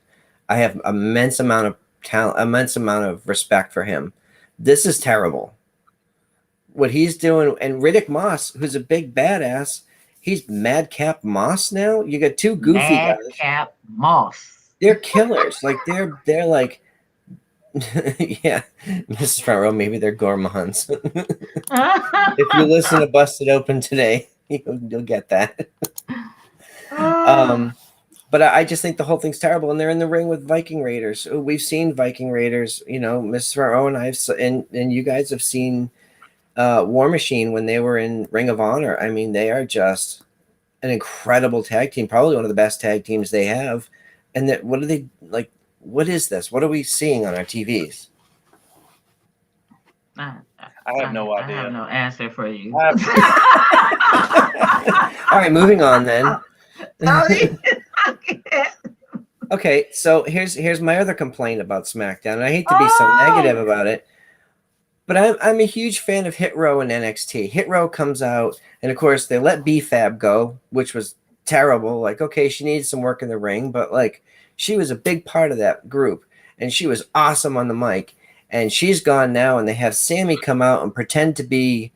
I have immense amount of talent, immense amount of respect for him. This is terrible. What he's doing, and Riddick Moss, who's a big badass, he's Madcap Moss now. You got two goofy guys. Madcap Moss. They're killers. Like they're like, yeah, Mrs. Front Row. Maybe they're gourmands. If you listen to Busted Open today, you'll get that. But I just think the whole thing's terrible, and they're in the ring with Viking Raiders. We've seen Viking Raiders. Mrs. Front Row and and you guys have seen War Machine when they were in Ring of Honor. I mean, they are just an incredible tag team, probably one of the best tag teams they have. And what are they like? what is this? What are we seeing on our TVs? I have no idea. I have no answer for you. All right, moving on then. Okay. Okay, so here's my other complaint about SmackDown. And I hate to be so negative about it, but I'm a huge fan of Hit Row and NXT. Hit Row comes out, and of course they let B-Fab go, which was terrible. Like, okay, she needed some work in the ring, but like she was a big part of that group, and she was awesome on the mic. And she's gone now, and they have Sammy come out and pretend to be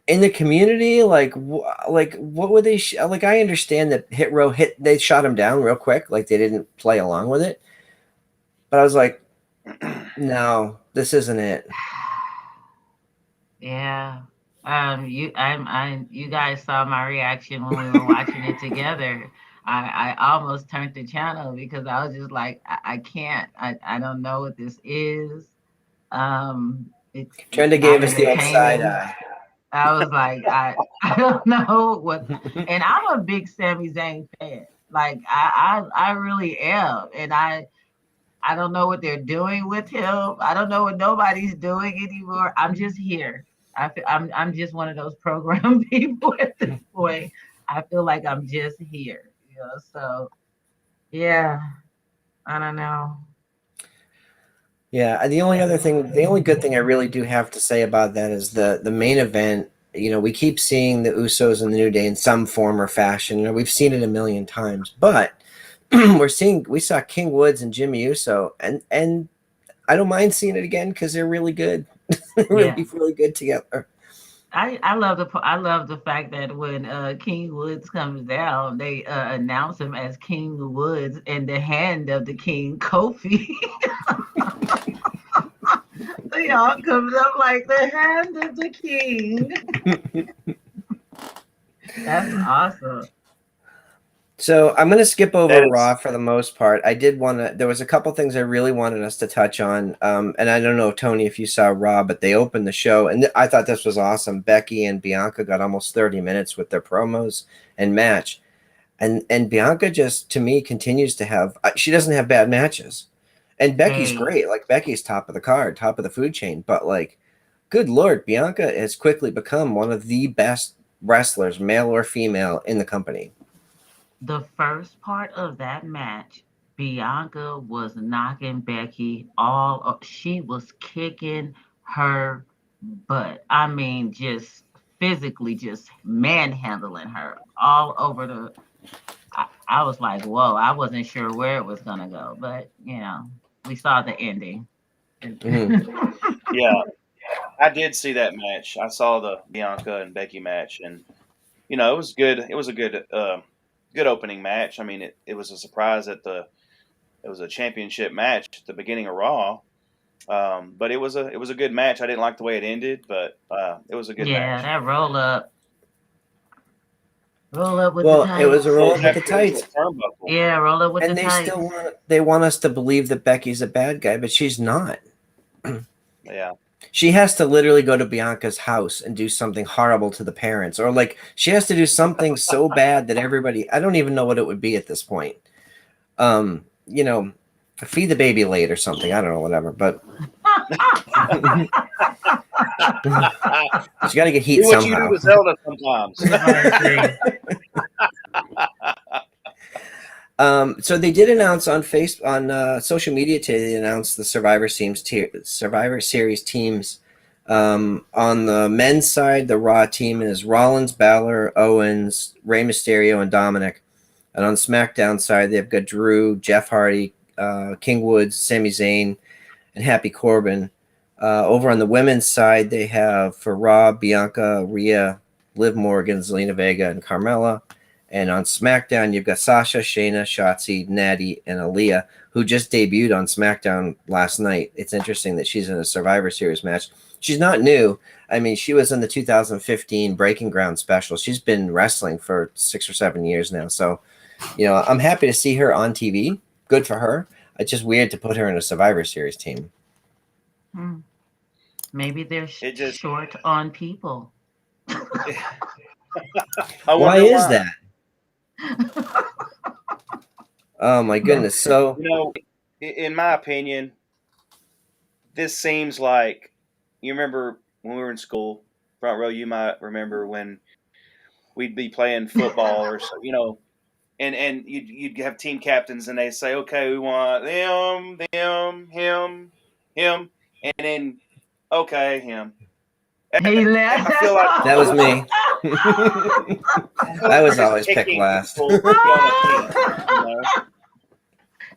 in the community. Like what would they? Like, I understand that Hit Row they shot him down real quick, like they didn't play along with it. But I was like, no, this isn't it. Yeah. You guys saw my reaction when we were watching it together. I almost turned the channel because I was just like, I can't. I don't know what this is. Trenda gave us the old side eye. I was like, I don't know what, and I'm a big Sami Zayn fan. Like I really am, and I don't know what they're doing with him. I don't know what nobody's doing anymore. I'm just here. I'm just one of those program people at this point. I feel like I'm just here, you know. So yeah, I don't know. Yeah, the only good thing I really do have to say about that is the main event. You know, we keep seeing the Usos and the New Day in some form or fashion. You know, we've seen it a million times, but we saw King Woods and Jimmy Uso, and I don't mind seeing it again because they're really good. They're really good together. I love the fact that when King Woods comes down, they announce him as King Woods and the hand of the King Kofi. He all comes up like the hand of the King. That's awesome. So I'm going to skip over Raw for the most part. There was a couple things I really wanted us to touch on. And I don't know, Tony, if you saw Raw, but they opened the show and I thought this was awesome. Becky and Bianca got almost 30 minutes with their promos and match. And Bianca just, to me, continues to have, she doesn't have bad matches. And Becky's great. Like, Becky's top of the card, top of the food chain. But like, good Lord, Bianca has quickly become one of the best wrestlers, male or female, in the company. The first part of that match, Bianca was knocking Becky all up. She was kicking her butt. I mean, just physically just manhandling her all over the. I was like, whoa, I wasn't sure where it was going to go. But, you know, we saw the ending. Mm-hmm. Yeah, I did see that match. I saw the Bianca and Becky match. And, you know, it was good. It was a good opening match. I mean, it was a surprise that it was a championship match at the beginning of Raw, but it was a good match. I didn't like the way it ended, but it was a good match. Yeah, that roll up with well, the tights. it was a roll up with the tights. Yeah, roll up with and the tights. And they still want us to believe that Becky's a bad guy, but she's not. Yeah. She has to literally go to Bianca's house and do something horrible to the parents, or like she has to do something so bad that everybody, I don't even know what it would be at this point. You know, feed the baby late or something. I don't know, whatever, but she got to get heat do what somehow. You do to Zelda sometimes. So they did announce on social media today. They announced the Survivor Series teams. On the men's side, the Raw team is Rollins, Balor, Owens, Rey Mysterio, and Dominic. And on SmackDown side, they've got Drew, Jeff Hardy, King Woods, Sami Zayn, and Happy Corbin. Over on the women's side, they have for Raw, Bianca, Rhea, Liv Morgan, Zelina Vega, and Carmella. And on SmackDown, you've got Sasha, Shayna, Shotzi, Natty, and Aaliyah, who just debuted on SmackDown last night. It's interesting that she's in a Survivor Series match. She's not new. I mean, she was in the 2015 Breaking Ground special. She's been wrestling for 6 or 7 years now. So, you know, I'm happy to see her on TV. Good for her. It's just weird to put her in a Survivor Series team. Maybe they're short on people. Why is that? Oh my goodness! So you know, in my opinion, this seems like, you remember when we were in school, front row, you might remember when we'd be playing football or so, and you'd have team captains and they say, okay, we want them, him, and then okay, him. He left. I feel like That was me. I was just always picked picking last. people on a team.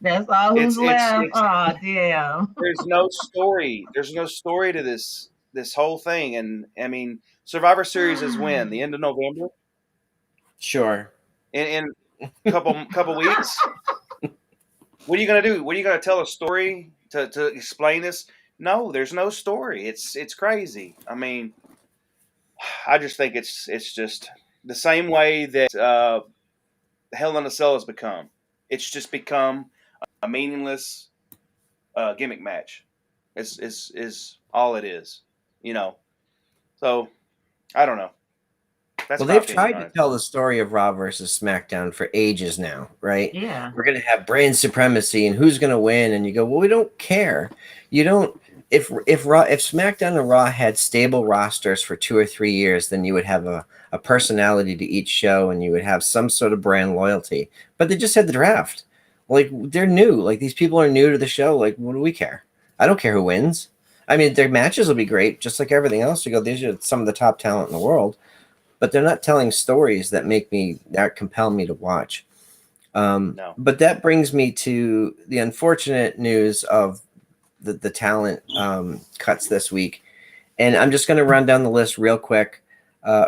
That's all who's left. It's Oh, damn. there's no story. There's no story to this whole thing. And I mean, Survivor Series is when? The end of November? Sure. In a couple weeks? What are you gonna do? What are you gonna tell a story to explain this? No, there's no story. It's crazy. I mean, I just think it's just the same way that Hell in a Cell has become. It's just become a meaningless gimmick match. Is all it is, So I don't know. That's Well, my they've opinion tried on to it. tell the story of Raw versus SmackDown for ages now, right? Yeah. We're going to have brand supremacy and who's going to win, and you go, well, we don't care. You don't. If SmackDown and Raw had stable rosters for 2 or 3 years, then you would have a personality to each show, and you would have some sort of brand loyalty. But they just had the draft. Like, they're new. Like, these people are new to the show. Like, what do we care? I don't care who wins. I mean, their matches will be great, just like everything else. You go, these are some of the top talent in the world, but they're not telling stories that compel me to watch. No. But that brings me to the unfortunate news of the talent cuts this week. And I'm just going to run down the list real quick.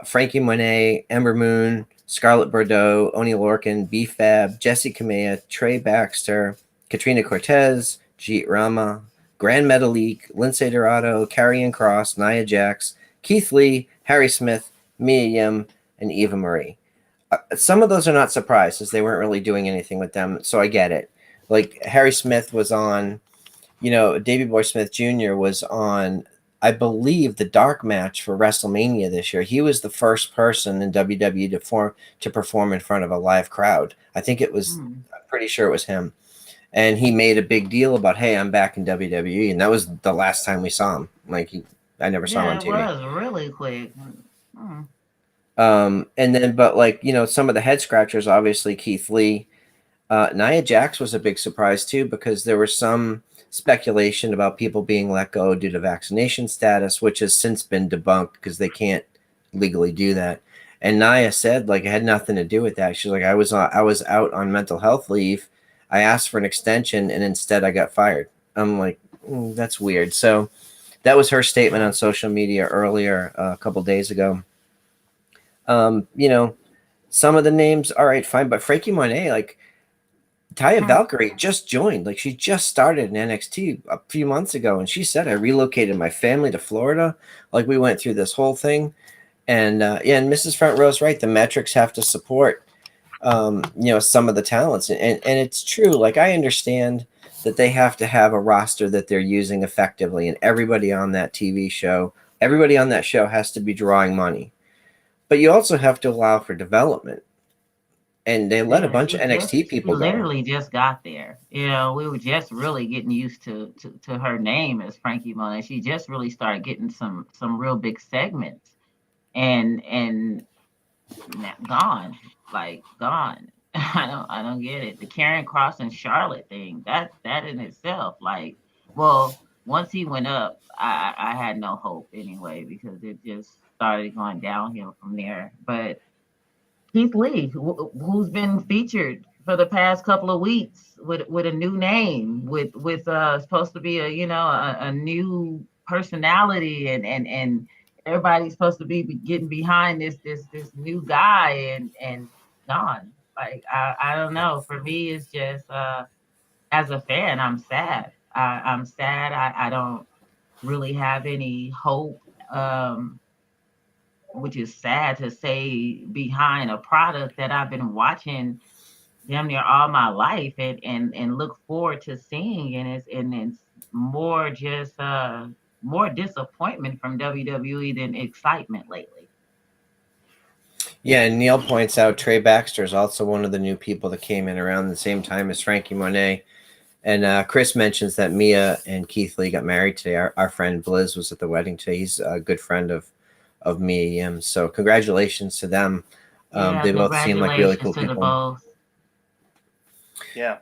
Frankie Monet, Ember Moon, Scarlett Bordeaux, Oni Lorcan, B-Fab, Jesse Kamea, Trey Baxter, Katrina Cortez, Jeet Rama, Grand Metalik, Lindsay Dorado, Karrion Kross, Nia Jax, Keith Lee, Harry Smith, Mia Yim, and Eva Marie. Some of those are not surprises. They weren't really doing anything with them, so I get it. Like Harry Smith was on, Davey Boy Smith Jr. was on, I believe, the dark match for WrestleMania this year. He was the first person in WWE to perform in front of a live crowd. I think it was, I'm pretty sure it was him. And he made a big deal about, hey, I'm back in WWE. And that was the last time we saw him. I never saw him on TV. Yeah, it was really quick. And then, but some of the head scratchers, obviously Keith Lee, Nia Jax was a big surprise too, because there was some speculation about people being let go due to vaccination status, which has since been debunked because they can't legally do that. And Nia said, it had nothing to do with that. She's like, I was out on mental health leave. I asked for an extension and instead I got fired. I'm like, that's weird. So that was her statement on social media earlier, a couple days ago. Some of the names, all right, fine. But Frankie Monet, Taya Valkyrie just joined. She just started in NXT a few months ago. And she said, I relocated my family to Florida. We went through this whole thing. And and Mrs. Front Row's right. The metrics have to support, some of the talents. And it's true. I understand that they have to have a roster that they're using effectively. And everybody on that TV show, everybody on that show has to be drawing money. But you also have to allow for development. And they let a bunch of NXT people go. Literally just got there. We were just really getting used to her name as Frankie Monet. She just really started getting some real big segments. And gone. Gone. I don't get it. The Karrion Kross and Charlotte thing, that in itself, once he went up, I had no hope anyway, because it just started going downhill from there. But Keith Lee, who's been featured for the past couple of weeks with a new name, with supposed to be a new personality, and everybody's supposed to be getting behind this new guy, and gone. I don't know. For me, it's just as a fan, I'm sad. I'm sad. I don't really have any hope, which is sad to say, behind a product that I've been watching damn near all my life and look forward to seeing. And it's more just more disappointment from WWE than excitement lately. Yeah, and Neil points out Trey Baxter is also one of the new people that came in around the same time as Frankie Monet. And Chris mentions that Mia and Keith Lee got married today. Our friend Blizz was at the wedding today. He's a good friend of Mia Yim. So congratulations to them. Yeah, They both seem like really cool congratulations to the people. both. Yeah.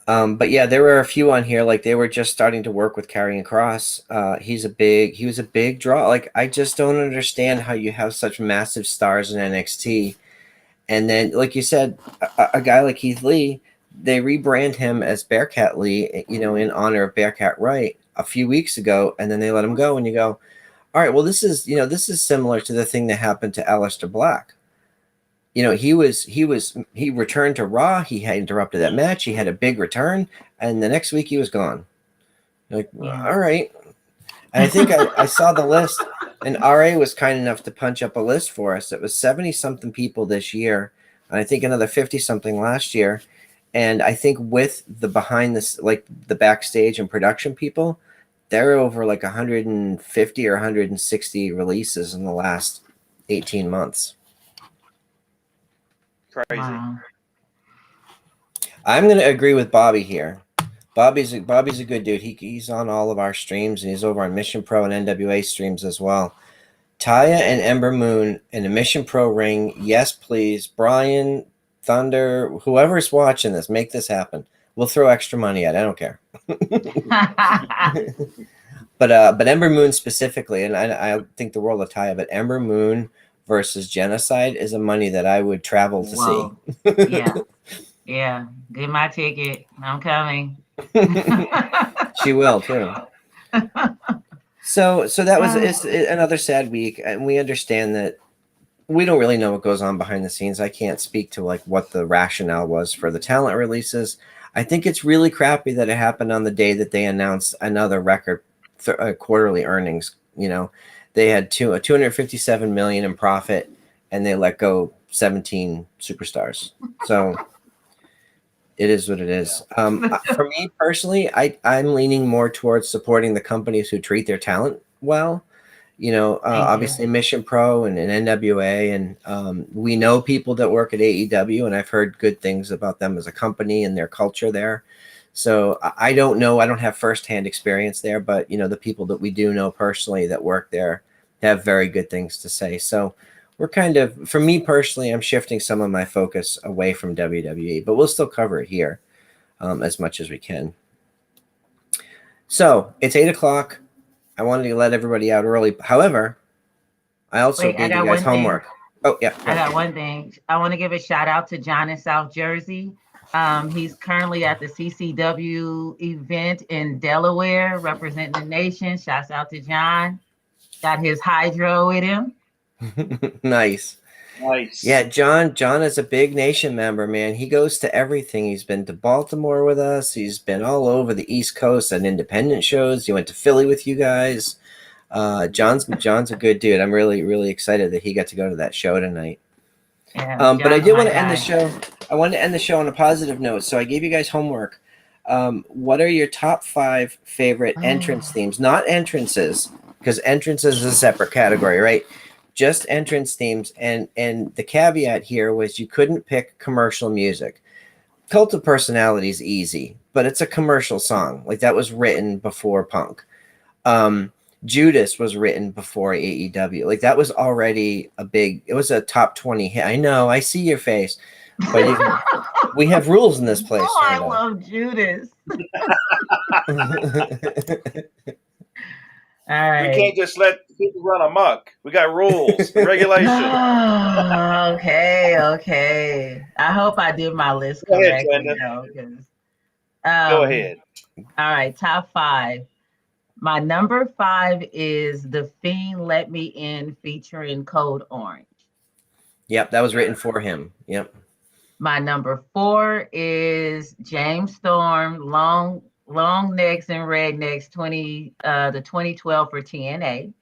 But yeah, there were a few on here, like they were just starting to work with Karrion Kross. He was a big draw. Like, I just don't understand how you have such massive stars in NXT. And then, like you said, a guy like Keith Lee, they rebrand him as Bearcat Lee, in honor of Bearcat Wright a few weeks ago, and then they let him go. And you go, all right, well, this is similar to the thing that happened to Aleister Black. He returned to Raw. He had interrupted that match. He had a big return, and the next week he was gone. Like, all right. And I think I saw the list, and RA was kind enough to punch up a list for us. It was 70-something people this year, and I think another 50-something last year. And I think with the behind this, like the backstage and production people, they're over like 150 or 160 releases in the last 18 months. Crazy. Wow. I'm going to agree with Bobby here. Bobby's a good dude. He's on all of our streams, and he's over on Mission Pro and NWA streams as well. Taya and Ember Moon in a Mission Pro ring. Yes, please. Brian, Thunder, whoever's watching this, make this happen. We'll throw extra money at it. I don't care. But Ember Moon specifically, and I think the world of Taya, but Ember Moon versus Genocide is a money that I would travel to see. Yeah. Get my ticket. I'm coming. She will too. So that was it's another sad week, and we understand that we don't really know what goes on behind the scenes. I can't speak to like what the rationale was for the talent releases. I think it's really crappy that it happened on the day that they announced another record quarterly earnings. They had 257 million in profit, and they let go 17 superstars. So it is what it is. For me personally, I'm leaning more towards supporting the companies who treat their talent well. Obviously Mission Pro and NWA, and we know people that work at AEW, and I've heard good things about them as a company and their culture there. So I don't know. I don't have firsthand experience there, but the people that we do know personally that work there have very good things to say. So we're kind of, for me personally, I'm shifting some of my focus away from WWE, but we'll still cover it here as much as we can. So it's 8:00. I wanted to let everybody out early. However, I also gave you guys homework. Oh, yeah. I got one thing. I want to give a shout out to John in South Jersey. He's currently at the CCW event in Delaware, representing the nation. Shouts out to John. Got his hydro with him. Nice. Yeah, John is a big nation member, man. He goes to everything. He's been to Baltimore with us. He's been all over the East Coast at independent shows. He went to Philly with you guys. John's a good dude. I'm really, really excited that he got to go to that show tonight. Yeah, but I did want to end the show. I wanted to end the show on a positive note. So I gave you guys homework. What are your top 5 favorite entrance themes? Not entrances, because entrances is a separate category, right? Just entrance themes. And the caveat here was you couldn't pick commercial music. Cult of Personality is easy, but it's a commercial song. Like, that was written before Punk. Judas was written before AEW. Like, that was already it was a top 20 hit. I know, I see your face, but we have rules in this place. Oh, I love Judas. All right. We can't just let people run amok. We got rules, regulations. Okay. I hope I did my list correctly. Go ahead. All right, top 5. My number 5 is The Fiend Let Me In featuring Code Orange. Yep, that was written for him. Yep. My number 4 is James Storm, Long Necks and Rednecks, the 2012 for TNA.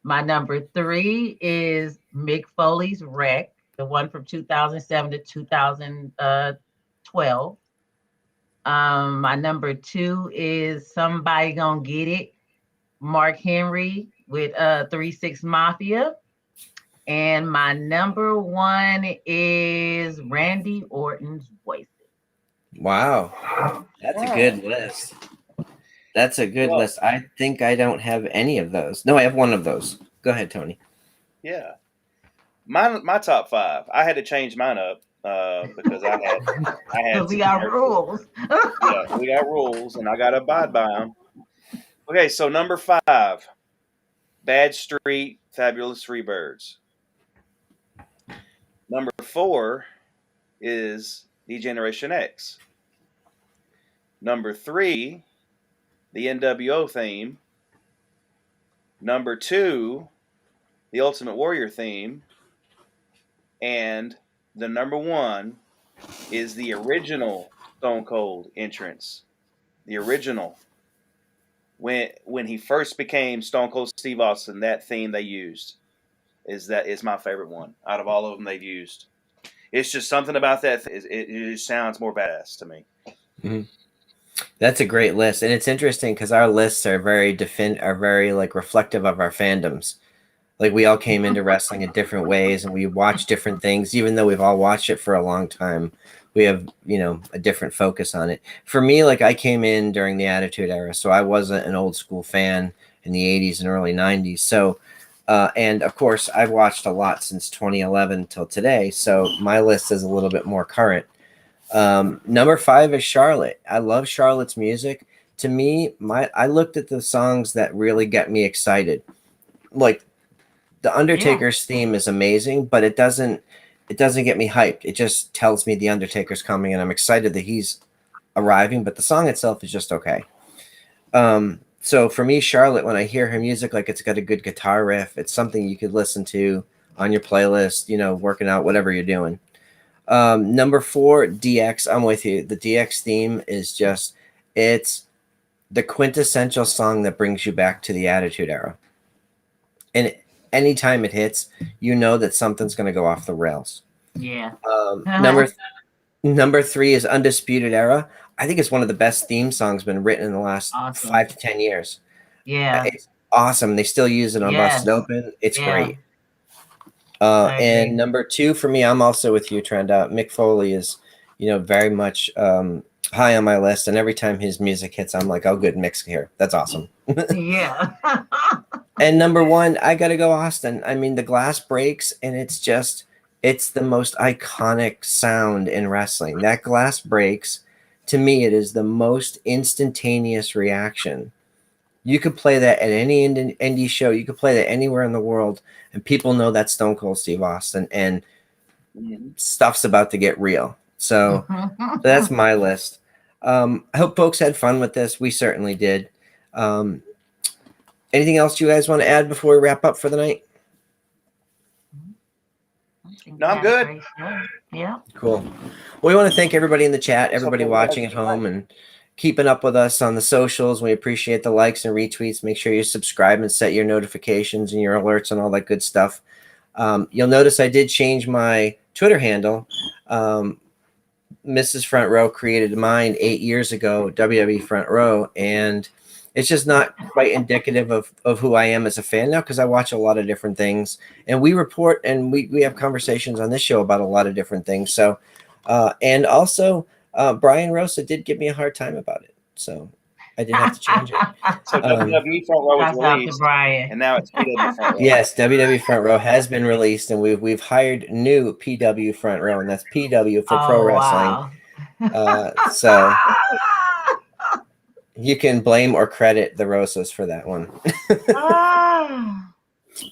My number 3 is Mick Foley's Wreck, the one from 2007 to 2012. My number 2 is Somebody Gonna Get It, Mark Henry with 3-6 Mafia. And my number 1 is Randy Orton's Voices. Wow. That's a good list. That's a good list. I think I don't have any of those. No, I have one of those. Go ahead, Tony. Yeah. My top 5. I had to change mine up because I had We to got rules. Yeah, we got rules, and I got to abide by them. Okay, so number 5, Bad Street, Fabulous Freebirds. Number 4 is D-Generation X. Number 3, the NWO theme. Number 2, the Ultimate Warrior theme. And the number 1 is the original Stone Cold entrance. The original. When he first became Stone Cold Steve Austin, that theme they used is my favorite one out of all of them they've used. It's just something about that. It just sounds more badass to me. Mm-hmm. That's a great list, and it's interesting because our lists are very like reflective of our fandoms. Like we all came into wrestling in different ways, and we watch different things. Even though we've all watched it for a long time, we have a different focus on it. For me, like I came in during the Attitude Era, so I wasn't an old school fan in the '80s and early '90s. So, and of course, I've watched a lot since 2011 till today. So my list is a little bit more current. Number 5 is Charlotte. I love Charlotte's music. To me, I looked at the songs that really get me excited. Like the Undertaker's theme is amazing, but it doesn't get me hyped. It just tells me the Undertaker's coming, and I'm excited that he's arriving. But the song itself is just okay. So for me, Charlotte, when I hear her music, like it's got a good guitar riff, it's something you could listen to on your playlist. Working out, whatever you're doing. Number 4, DX. I'm with you. The DX theme is it's the quintessential song that brings you back to the Attitude Era. And anytime it hits, that something's going to go off the rails. Yeah. Number 3 is Undisputed Era. I think it's one of the best theme songs been written in the last 5 to 10 years. Yeah. It's awesome. They still use it on Busted Open. It's great. And number 2 for me, I'm also with you, Trenda. Mick Foley is, very much high on my list. And every time his music hits, I'm like, oh, good, Mick's here. That's awesome. Yeah. And number 1, I got to go Austin. I mean, the glass breaks, and it's the most iconic sound in wrestling. That glass breaks. To me, it is the most instantaneous reaction. You could play that at any indie show. You could play that anywhere in the world, and people know that's Stone Cold Steve Austin, and stuff's about to get real. So that's my list. I hope folks had fun with this. We certainly did. Anything else you guys want to add before we wrap up for the night? No, I'm good. Yeah. Cool. Well, we want to thank everybody in the chat, everybody watching at home, and keeping up with us on the socials. We appreciate the likes and retweets. Make sure you subscribe and set your notifications and your alerts and all that good stuff. You'll notice I did change my Twitter handle. Mrs. Front Row created mine 8 years ago, WWE Front Row, and it's just not quite indicative of who I am as a fan now, because I watch a lot of different things, and we report and we have conversations on this show about a lot of different things. So, and also Brian Rosa did give me a hard time about it, so I did have to change it. So WWE Front Row was Shout out to released, Brian. and now it's PW Front Row. Yes, WWE Front Row has been released, and we've hired new PW Front Row, and that's PW for Pro Wrestling. Wow. So you can blame or credit the Rosas for that one.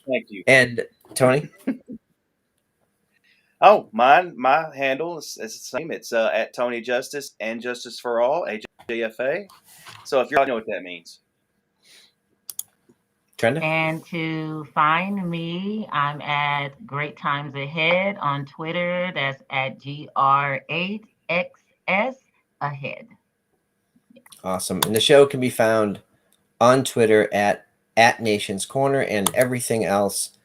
Thank you. And Tony? Oh, my handle is the same. It's at Tony Justice and Justice for All, AJFA. So if you know what that means. Trenda? And to find me, I'm at Great Times Ahead on Twitter. That's at GR8XS Ahead. Awesome. And the show can be found on Twitter at Nation's Corner, and everything else,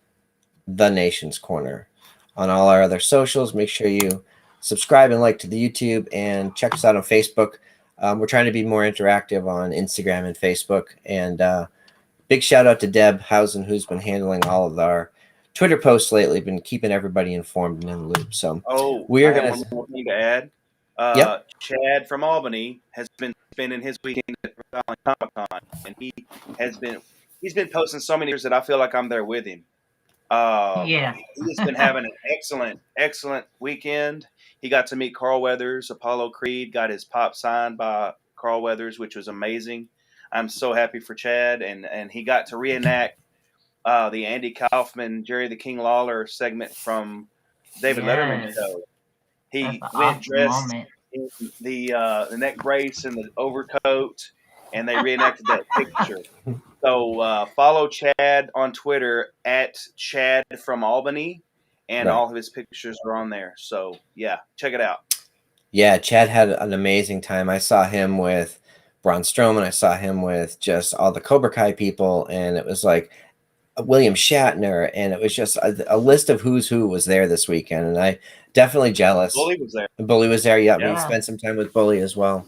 The Nation's Corner. On all our other socials, make sure you subscribe and like to the YouTube, and check us out on Facebook. We're trying to be more interactive on Instagram and Facebook. And big shout out to Deb Housen, who's been handling all of our Twitter posts lately, been keeping everybody informed and in the loop. So we are going to one more thing to add. Yep. Chad from Albany has been spending his weekend at Rhode Island Comic-Con, and he's been posting so many years that I feel like I'm there with him. Yeah. He's been having an excellent weekend. He got to meet Carl Weathers, Apollo Creed, got his pop signed by Carl Weathers, which was amazing. I'm so happy for Chad, and he got to reenact the Andy Kaufman, Jerry the King Lawler segment from David Letterman's Yes. show. That's He an went awesome dressed moment. in the neck brace and the overcoat, and they reenacted that picture. So follow Chad on Twitter at Chad from Albany, and Right. all of his pictures are on there. So yeah, check it out. Yeah, Chad had an amazing time. I saw him with Braun Strowman. I saw him with just all the Cobra Kai people, and it was like William Shatner, and it was just a list of who's who was there this weekend, and I definitely jealous. Bully was there. Bully was there. Yeah, we Yeah. spent some time with Bully as well.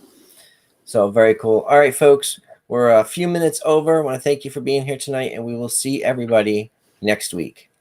So very cool. All right, folks, we're a few minutes over. I want to thank you for being here tonight, and we will see everybody next week.